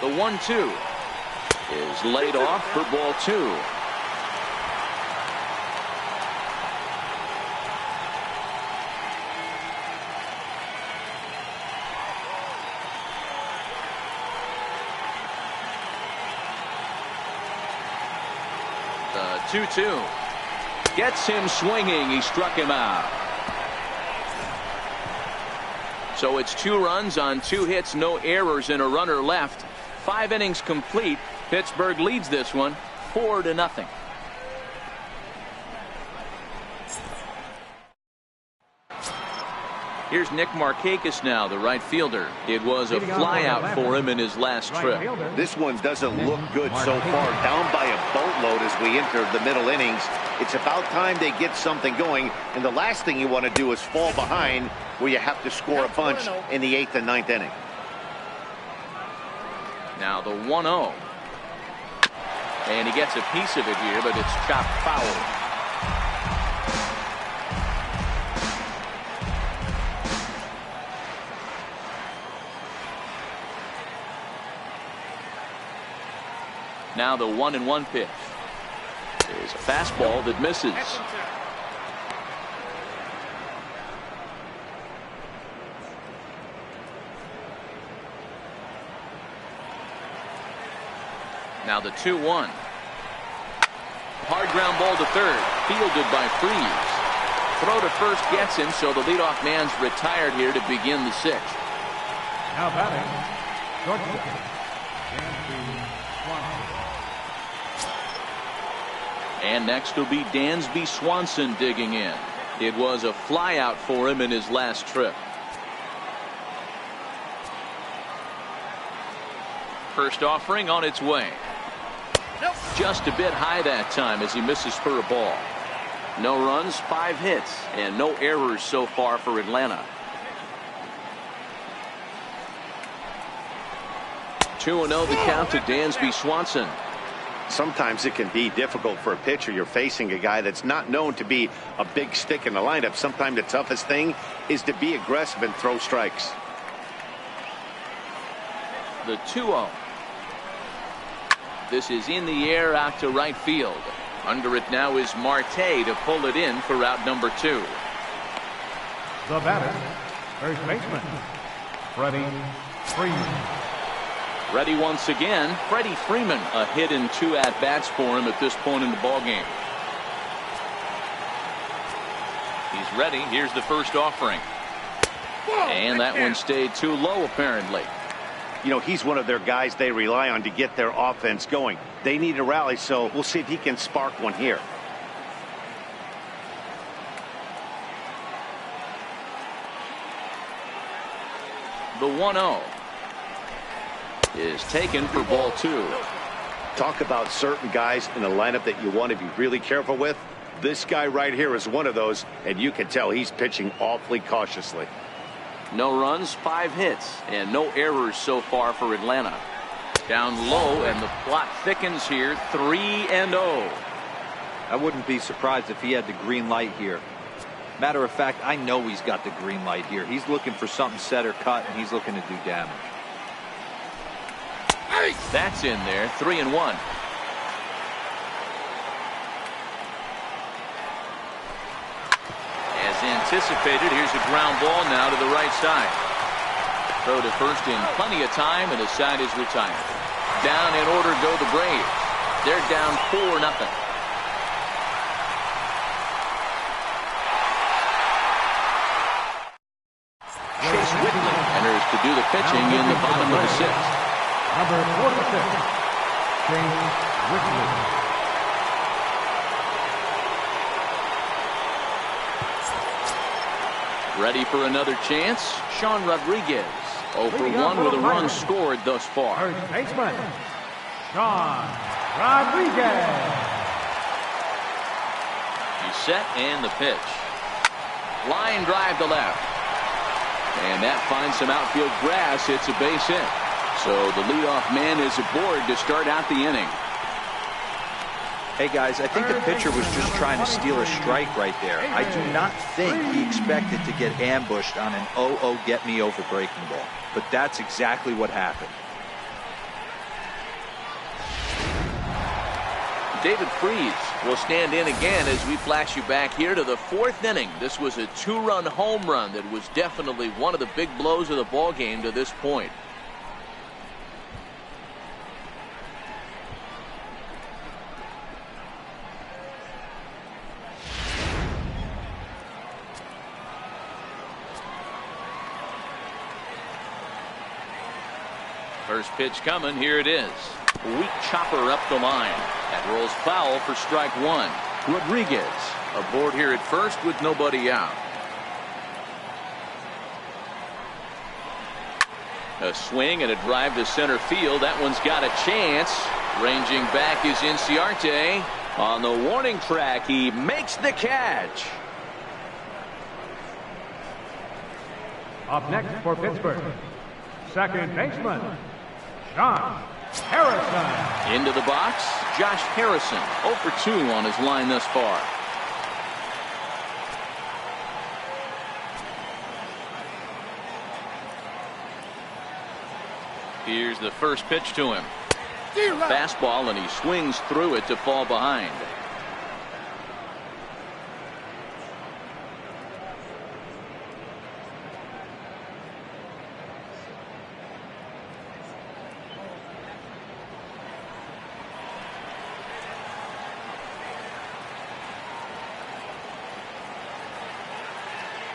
The 1-2 is laid off for ball 2. 2-2. Gets him swinging. He struck him out. So it's 2 runs on 2 hits, no errors, and a runner left. 5 innings complete. Pittsburgh leads this one 4-0. Here's Nick Markakis now, the right fielder. It was a flyout for him in his last trip. This one doesn't look good so far. Down by a boatload as we enter the middle innings. It's about time they get something going, and the last thing you want to do is fall behind where you have to score a bunch in the 8th and 9th inning. Now the 1-0. And he gets a piece of it here, but it's chopped foul. Now the 1-1 pitch. There's a fastball that misses. Now the 2-1. Hard ground ball to third. Fielded by Freese. Throw to first gets him, so the leadoff man's retired here to begin the 6th. Now batting, shortstop, and next will be Dansby Swanson digging in. It was a flyout for him in his last trip. First offering on its way. Nope. Just a bit high that time as he misses for a ball. No runs, 5 hits, and no errors so far for Atlanta. 2-0 the count to Dansby Swanson. Sometimes it can be difficult for a pitcher. You're facing a guy that's not known to be a big stick in the lineup. Sometimes the toughest thing is to be aggressive and throw strikes. The 2-0. This is in the air out to right field. Under it now is Marte to pull it in for out number 2. The batter, first baseman, Freddie Freeman. Ready once again. Freddie Freeman, a hit in 2 at-bats for him at this point in the ballgame. He's ready. Here's the first offering. And that one stayed too low, apparently. You know, he's one of their guys they rely on to get their offense going. They need a rally, so we'll see if he can spark one here. The 1-0 is taken for ball 2. Talk about certain guys in the lineup that you want to be really careful with. This guy right here is one of those, and you can tell he's pitching awfully cautiously. No runs, 5 hits, and no errors so far for Atlanta. Down low, and the plot thickens here. 3-0. I wouldn't be surprised if he had the green light here. Matter of fact, I know he's got the green light here. He's looking for something set or cut, and he's looking to do damage. That's in there. 3-1. As anticipated, here's a ground ball now to the right side. Throw to first in plenty of time, and the side is retired. Down in order go the Braves. They're down 4-0. Chase Whitley enters to do the pitching in the bottom of the 6th. Number 46, Chase Whitley. Ready for another chance. Sean Rodriguez 0 for 1 with a run scored thus far. First baseman, Sean Rodriguez. He's set and the pitch. Line drive to left. And that finds some outfield grass. It's a base hit. So the leadoff man is aboard to start out the inning. Hey guys, I think the pitcher was just trying to steal a strike right there. I do not think he expected to get ambushed on an 0-0 get me over breaking ball. But that's exactly what happened. David Freese will stand in again as we flash you back here to the 4th inning. This was a 2-run home run that was definitely one of the big blows of the ball game to this point. First pitch coming. Here it is. Weak chopper up the line. That rolls foul for strike one. Rodriguez aboard here at first with nobody out. A swing and a drive to center field. That one's got a chance. Ranging back is Inciarte. On the warning track, he makes the catch. Up next for Pittsburgh, second baseman, Josh Harrison. Into the box, Josh Harrison, 0 for 2 on his line thus far. Here's the first pitch to him. Fastball, and he swings through it to fall behind.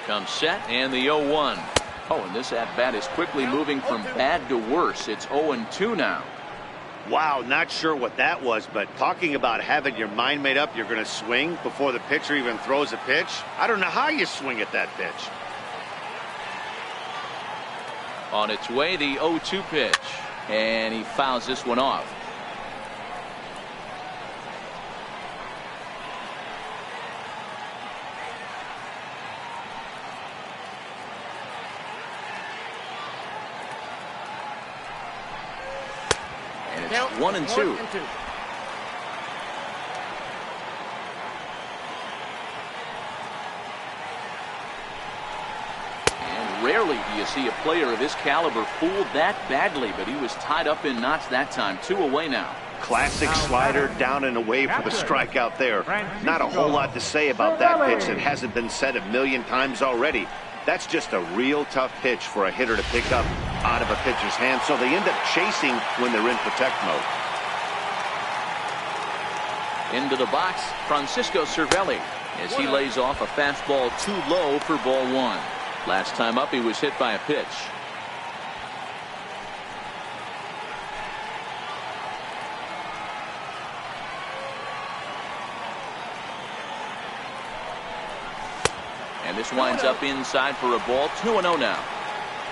Comes set, and the 0-1. Oh, and this at-bat is quickly moving from bad to worse. It's 0-2 now. Wow, not sure what that was, but talking about having your mind made up, you're going to swing before the pitcher even throws a pitch. I don't know how you swing at that pitch. On its way, the 0-2 pitch, and he fouls this one off. And it's 1-2. And rarely do you see a player of his caliber fooled that badly, but he was tied up in knots that time. 2 away now. Classic slider down and away for the strikeout there. Not a whole lot to say about that pitch that hasn't been said a million times already. That's just a real tough pitch for a hitter to pick up out of a pitcher's hand, so they end up chasing when they're in protect mode. Into the box, Francisco Cervelli, as he lays off a fastball too low for ball one. Last time up, he was hit by a pitch. And this winds up inside for a ball. 2-0 now.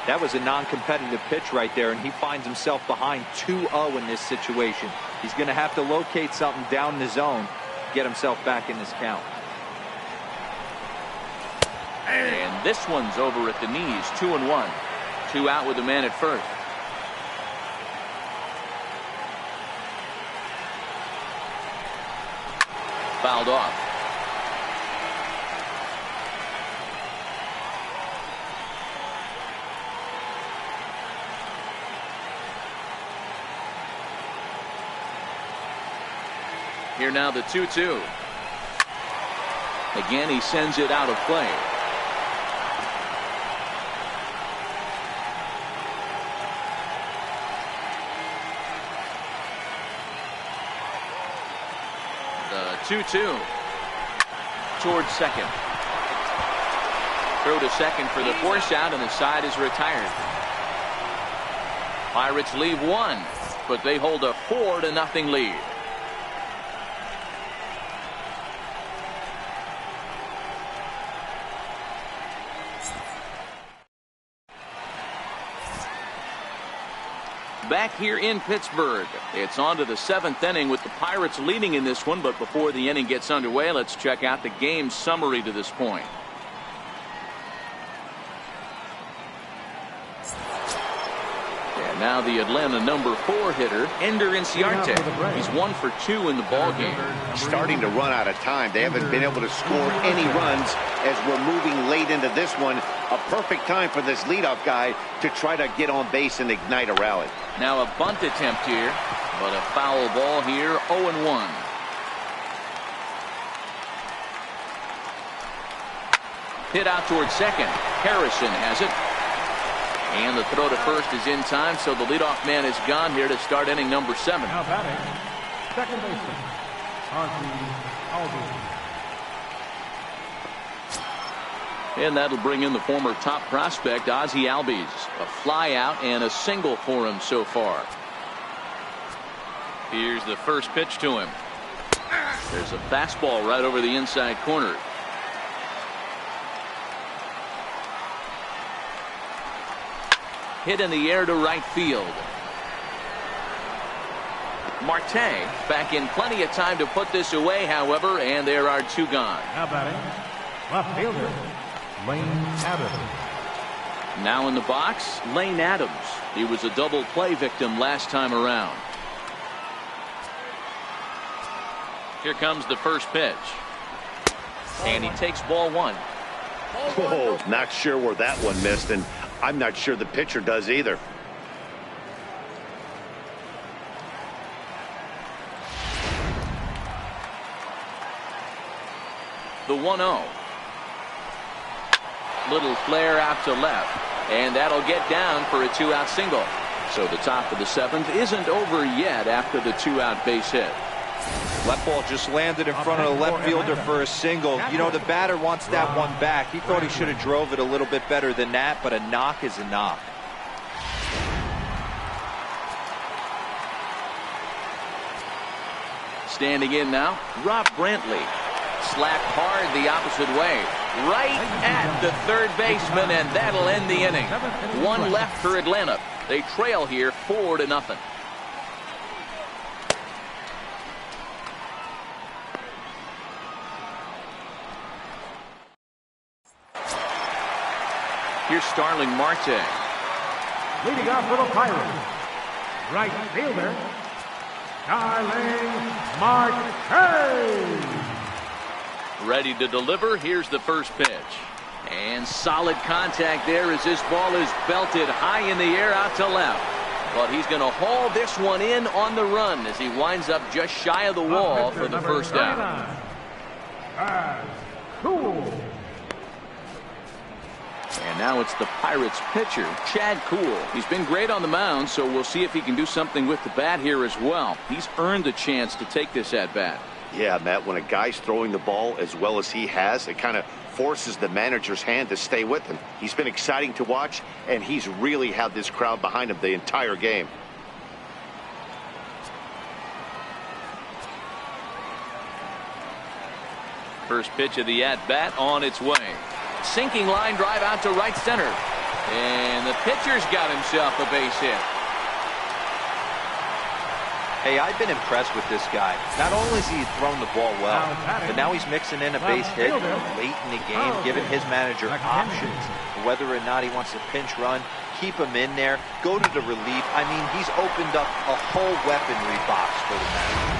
That was a non-competitive pitch right there, and he finds himself behind 2-0 in this situation. He's going to have to locate something down the zone, get himself back in this count. And this one's over at the knees. 2-1. 2 out with the man at first. Fouled off. Here now the 2-2. Again, he sends it out of play. The 2-2 towards second. Throw to second for the force out, and the side is retired. Pirates leave one, but they hold a 4-0 lead. Back here in Pittsburgh, it's on to the 7th inning with the Pirates leading in this one. But before the inning gets underway, let's check out the game summary to this point. And now the Atlanta number 4 hitter, Ender Inciarte. He's 1 for 2 in the ball game. Starting to run out of time. They haven't been able to score any runs as we're moving late into this one. A perfect time for this leadoff guy to try to get on base and ignite a rally. Now a bunt attempt here, but a foul ball here. 0-1. Hit out towards second. Harrison has it. And the throw to first is in time, so the leadoff man is gone here to start inning number 7. Now batting, second baseman, Archie Alden. And that'll bring in the former top prospect, Ozzie Albies. A fly out and a single for him so far. Here's the first pitch to him. There's a fastball right over the inside corner. Hit in the air to right field. Marte back in plenty of time to put this away, however, and there are two gone. Now batting, left fielder, Lane Adams. Now in the box, Lane Adams. He was a double play victim last time around. Here comes the first pitch. And he takes ball one. Oh, not sure where that one missed, and I'm not sure the pitcher does either. The 1-0. Little flare out to left, and that'll get down for a two-out single. So the top of the seventh isn't over yet after the two-out base hit. Left ball just landed in front of the left fielder for a single. You know, the batter wants that one back. He thought he should have drove it a little bit better than that, but a knock is a knock. Standing in now, Rob Brantley. Slapped hard the opposite way. Right at the third baseman, and that'll end the inning. One left for Atlanta. They trail here 4-0. Here's Starling Marte. Leading off for the Pirates, right fielder, Starling Marte. Ready to deliver. Here's the first pitch. And solid contact there as this ball is belted high in the air out to left. But he's going to haul this one in on the run as he winds up just shy of the wall for the first out. Cool. And now it's the Pirates pitcher, Chad Kuhl. He's been great on the mound, so we'll see if he can do something with the bat here as well. He's earned a chance to take this at bat. Yeah, Matt, when a guy's throwing the ball as well as he has, it kind of forces the manager's hand to stay with him. He's been exciting to watch, and he's really had this crowd behind him the entire game. First pitch of the at-bat on its way. Sinking line drive out to right center. And the pitcher's got himself a base hit. Hey, I've been impressed with this guy. Not only has he thrown the ball well, but now he's mixing in a base hit late in the game, giving his manager options whether or not he wants to pinch run, keep him in there, go to the relief. I mean, he's opened up a whole weaponry box for the manager.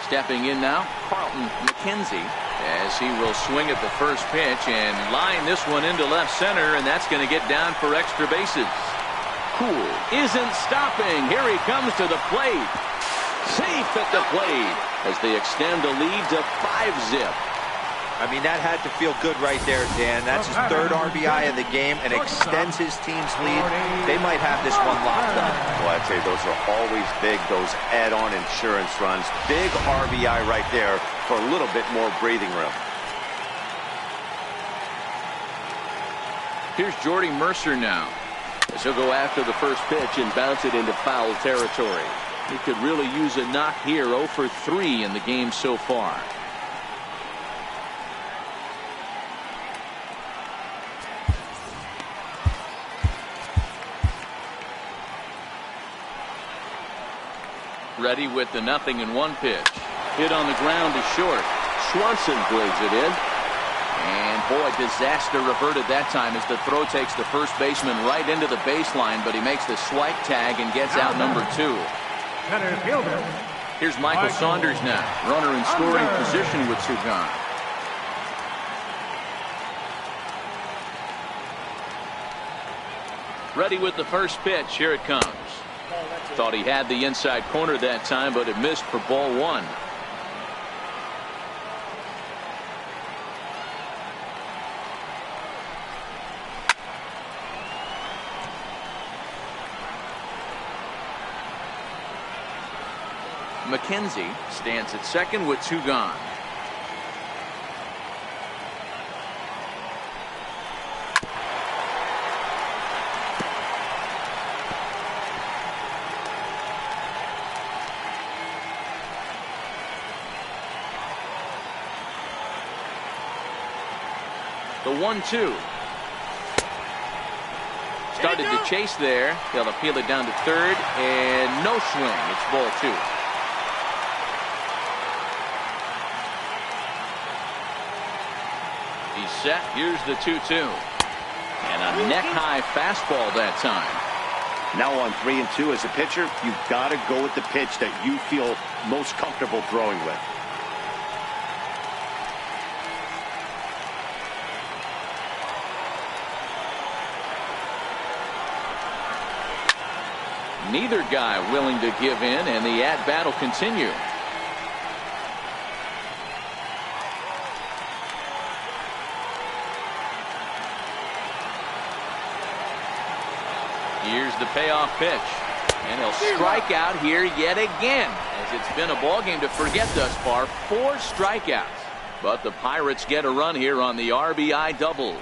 Stepping in now, Carlton McKenzie, as he will swing at the first pitch and line this one into left center, and that's going to get down for extra bases. Kuhl isn't stopping. Here he comes to the plate. Safe at the plate as they extend the lead to 5-zip. I mean, that had to feel good right there, Dan. That's his third RBI of the game and extends his team's lead. They might have this one locked up. Well, I'd say those are always big, those add-on insurance runs. Big RBI right there for a little bit more breathing room. Here's Jordy Mercer now, as he'll go after the first pitch and bounce it into foul territory. He could really use a knock here. 0 for 3 in the game so far. Ready with the 0-1 pitch. Hit on the ground to short. Swanson brings it in. And boy, disaster averted that time as the throw takes the first baseman right into the baseline, but he makes the swipe tag and gets out number 2. Center fielder. Here's Michael Saunders now. Runner in scoring position with 2 gone. Ready with the first pitch. Here it comes. Thought he had the inside corner that time, but it missed for ball 1. McKenzie stands at second with 2 gone. The 1-2. Started to chase there. They'll appeal it down to third, and no swing. It's ball 2. He's set. Here's the 2-2. And a neck-high fastball that time. Now on 3-2 as a pitcher, you've got to go with the pitch that you feel most comfortable throwing with. Neither guy willing to give in, and the at-bat will continue. Here's the payoff pitch, and he'll strike out here yet again, as it's been a ball game to forget thus far. 4 strikeouts, but the Pirates get a run here on the RBI double.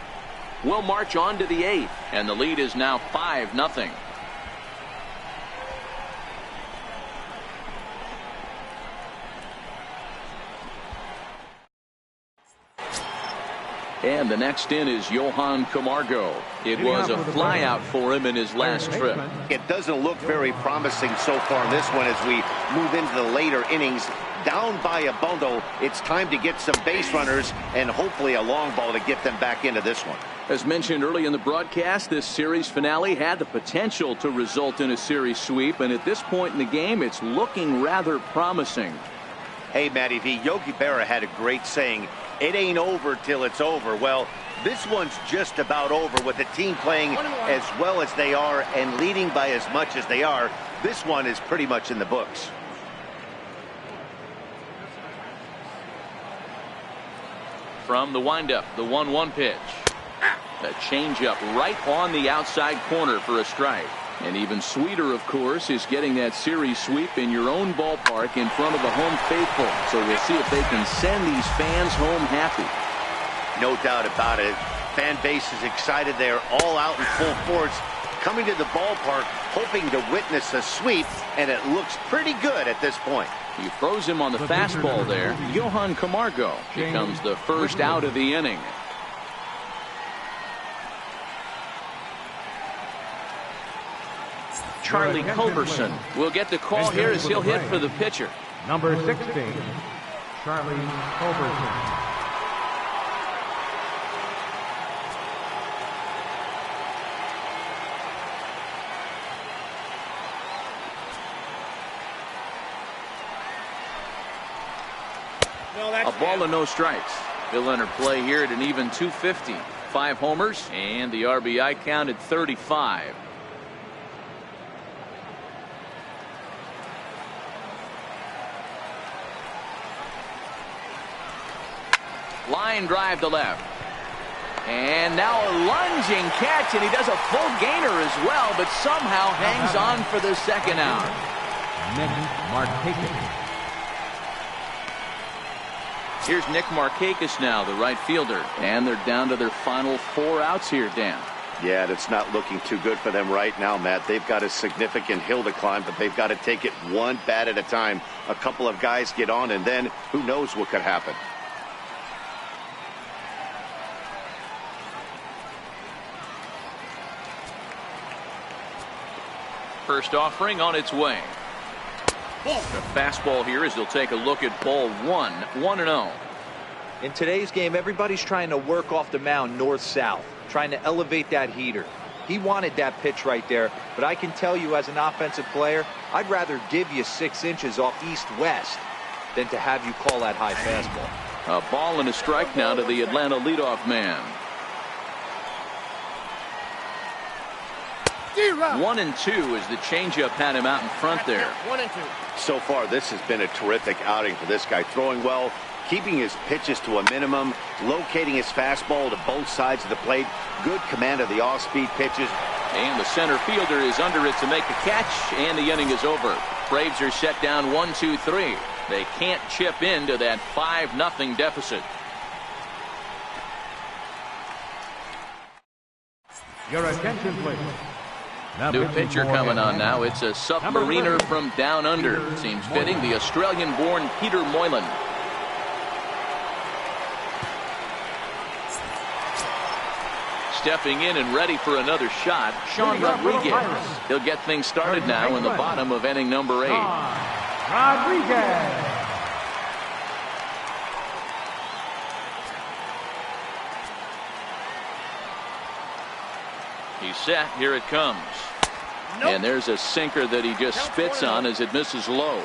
We'll march on to the 8th, and the lead is now 5-0. And the next in is Johan Camargo. It was a flyout for him in his last trip. It doesn't look very promising so far in this one as we move into the later innings. Down by a bundle, it's time to get some base runners and hopefully a long ball to get them back into this one. As mentioned early in the broadcast, this series finale had the potential to result in a series sweep, and at this point in the game, it's looking rather promising. Hey, Matty V, Yogi Berra had a great saying, "It ain't over till it's over." Well, this one's just about over with the team playing as well as they are and leading by as much as they are. This one is pretty much in the books. From the windup, the 1-1 pitch. A changeup right on the outside corner for a strike. And even sweeter, of course, is getting that series sweep in your own ballpark in front of the home faithful. So we'll see if they can send these fans home happy. No doubt about it. Fan base is excited. They're all out in full force, coming to the ballpark, hoping to witness a sweep, and it looks pretty good at this point. He throws him on the fastball there. Johan Camargo becomes the first out of the inning. Charlie Culberson will get the call here as he'll hit for the pitcher. Number 16, Charlie Culberson. A ball and no strikes. He'll enter play here at an even 250. 5 homers, and the RBI count at 35. Line drive to left. And now a lunging catch, and he does a full gainer as well, but somehow hangs on for the second out. Nick Markakis. Here's Nick Markakis now, the right fielder. And they're down to their final 4 outs here, Dan. Yeah, it's not looking too good for them right now, Matt. They've got a significant hill to climb, but they've got to take it one bat at a time. A couple of guys get on, and then who knows what could happen. First offering on its way. The fastball here as they'll take a look at ball 1, 1-0. In today's game, everybody's trying to work off the mound north-south, trying to elevate that heater. He wanted that pitch right there, but I can tell you as an offensive player, I'd rather give you 6 inches off east-west than to have you call that high fastball. A ball and a strike now to the Atlanta leadoff man. 1-2 as the changeup had him out in front there. 1-2. So far, this has been a terrific outing for this guy. Throwing well, keeping his pitches to a minimum, locating his fastball to both sides of the plate. Good command of the off-speed pitches. And the center fielder is under it to make the catch, and the inning is over. Braves are set down 1-2-3. They can't chip into that 5-0 deficit. Your attention, please. New pitcher coming on now. It's a submariner from down under. Seems fitting, the Australian-born Peter Moylan. Stepping in and ready for another shot, Sean Rodriguez. He'll get things started now in the bottom of inning number 8. Rodriguez. He's set. Here it comes. And there's a sinker that he just spits on as it misses low.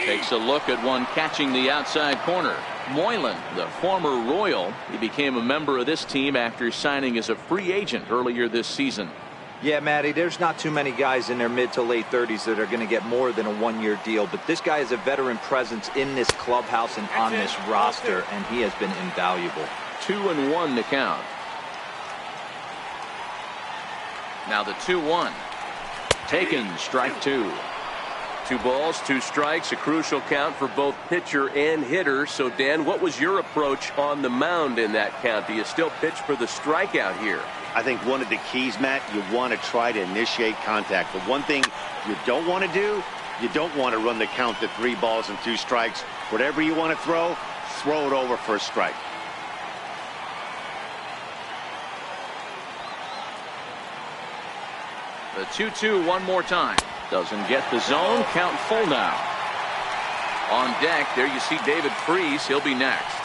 Takes a look at one catching the outside corner. Moylan, the former Royal, he became a member of this team after signing as a free agent earlier this season. Yeah, Matty, there's not too many guys in their mid to late 30s that are going to get more than a one-year deal, but this guy is a veteran presence in this clubhouse and on this roster, and he has been invaluable. 2-1 to count. Now the 2-1. Taken, strike 2. 2 balls, 2 strikes, a crucial count for both pitcher and hitter. So, Dan, what was your approach on the mound in that count? Do you still pitch for the strikeout here? I think one of the keys, Matt, you want to try to initiate contact. But one thing you don't want to do, you don't want to run the count to 3 balls and 2 strikes. Whatever you want to throw it over for a strike. The 2-2 one more time. Doesn't get the zone. Count full now. On deck, there you see David Freese. He'll be next.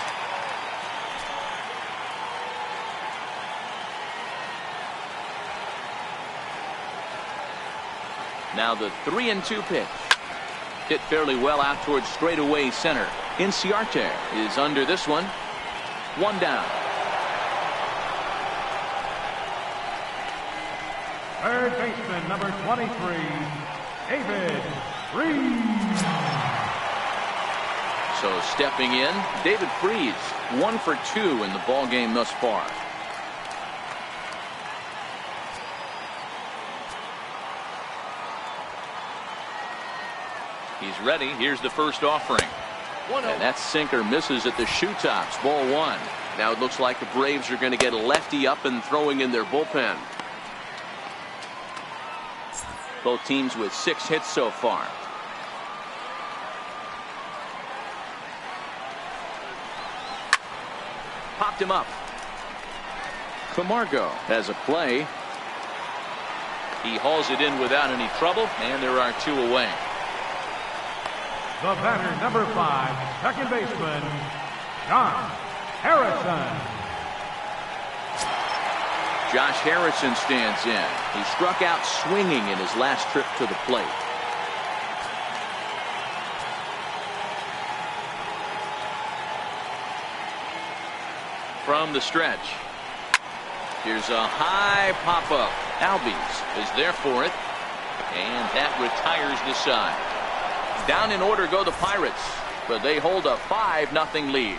Now the 3-2 pitch. Hit fairly well out towards straightaway center. Inciarte is under this one. 1 down. Third baseman, number 23, David Freese. So stepping in, David Freese, 1 for 2 in the ball game thus far. He's ready. Here's the first offering. And that sinker misses at the shoe tops. Ball 1. Now it looks like the Braves are going to get a lefty up and throwing in their bullpen. Both teams with 6 hits so far. Popped him up. Camargo has a play. He hauls it in without any trouble, and there are 2 away. The batter, number 5, second baseman, John Harrison. Josh Harrison stands in. He struck out swinging in his last trip to the plate. From the stretch. Here's a high pop-up. Albies is there for it. And that retires the side. Down in order go the Pirates, but they hold a 5-0 lead.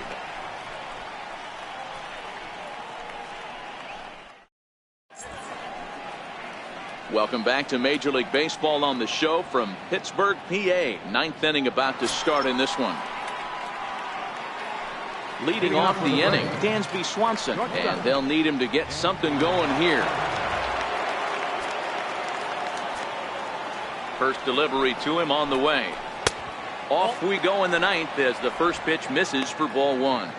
Welcome back to Major League Baseball on the show from Pittsburgh, PA. 9th inning about to start in this one. Leading off the inning, Dansby Swanson, and they'll need him to get something going here. First delivery to him on the way. Off we go in the 9th as the first pitch misses for ball 1.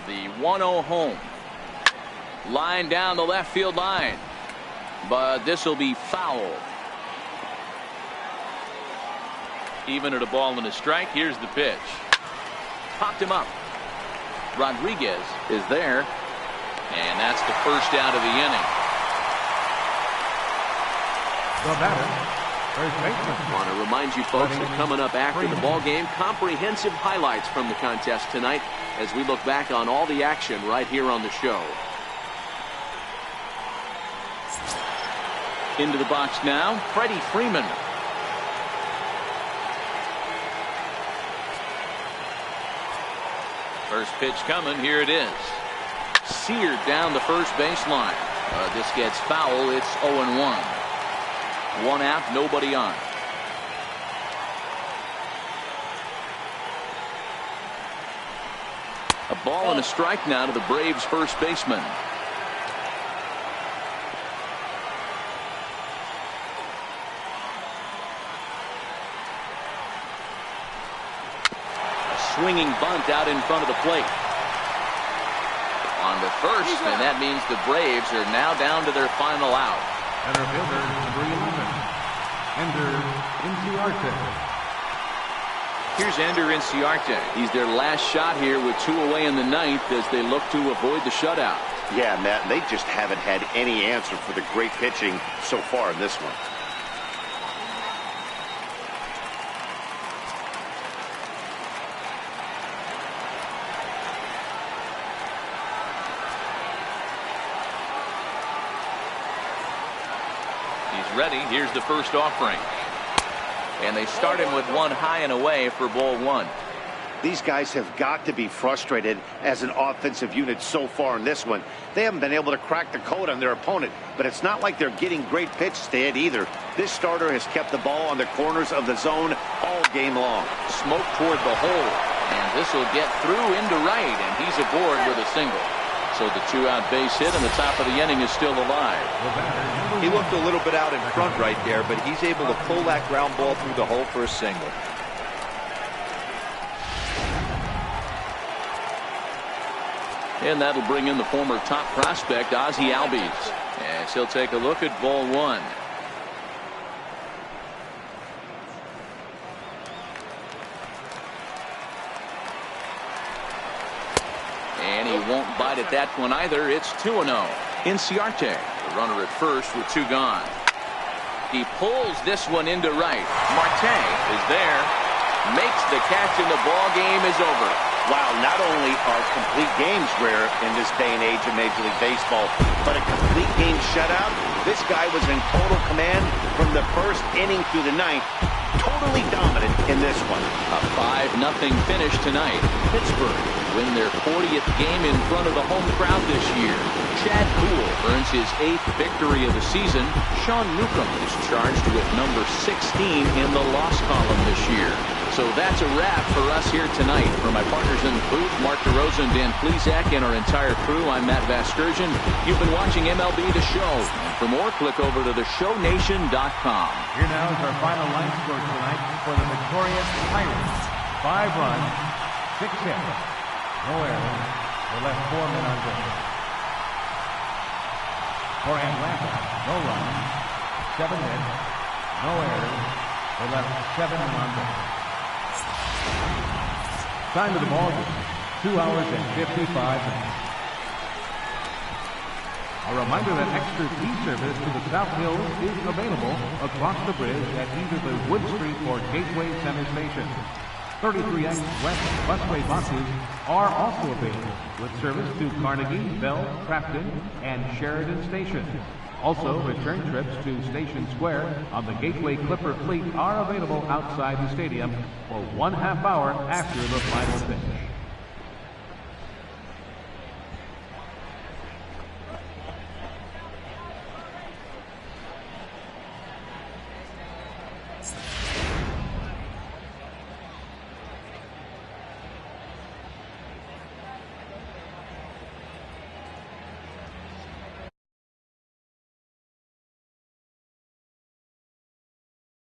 The 1-0 home. Line down the left field line. But this will be foul. Even at a ball and a strike. Here's the pitch. Popped him up. Rodriguez is there. And that's the first out of the inning. The batter, first baseman. I want to remind you folks that coming up after the ball game, comprehensive highlights from the contest tonight as we look back on all the action right here on the show. Into the box now, Freddie Freeman. First pitch coming. Here it is. Seared down the first baseline. This gets foul. It's 0-1. One out, nobody on. A ball and a strike now to the Braves first baseman. Swinging bunt out in front of the plate. On the first, and that means the Braves are now down to their final out. Center fielder, number 11, Ender Inciarte. Here's Ender Inciarte. He's their last shot here with 2 away in the ninth as they look to avoid the shutout. Yeah, Matt, they just haven't had any answer for the great pitching so far in this one. Ready. Here's the first offering. And they start him with one high and away for ball one. These guys have got to be frustrated as an offensive unit so far in this one. They haven't been able to crack the code on their opponent, but it's not like they're getting great pitches to hit either. This starter has kept the ball on the corners of the zone all game long. Smoke toward the hole, and this will get through into right, and he's aboard with a single. So the 2-out base hit and the top of the inning is still alive. He looked a little bit out in front right there, but he's able to pull that ground ball through the hole for a single. And that'll bring in the former top prospect, Ozzie Albies. As he'll take a look at ball one. And he won't bite at that one either. It's 2-0. Inciarte, the runner at first with 2 gone. He pulls this one into right. Marte is there. Makes the catch and the ball game is over. Wow, not only are complete games rare in this day and age of Major League Baseball, but a complete game shutout. This guy was in total command from the first inning through the ninth. Totally dominant in this one. A 5-0 finish tonight. Pittsburgh win their 40th game in front of the home crowd this year. Chad Kuhl earns his 8th victory of the season. Sean Newcomb is charged with number 16 in the loss column this year. So that's a wrap for us here tonight. For my partners in the booth, Mark DeRosa and Dan Plesac, and our entire crew, I'm Matt Vasgersian. You've been watching MLB The Show. And for more, click over to theshownation.com. Here now is our final line score tonight for the victorious Pirates. 5 runs, 6 hits, no errors. They left 4 men on base. For Atlanta, no runs, 7 hits, no errors. They left 7 men on base. Time of the ball game, 2 hours and 55 minutes. A reminder that extra tea service to the South Hills is available across the bridge at either the Wood Street or Gateway Center station. 33X West busway buses are also available with service to Carnegie, Bell, Crafton, and Sheridan stations. Also, return trips to Station Square on the Gateway Clipper fleet are available outside the stadium for 1/2 hour after the final finish.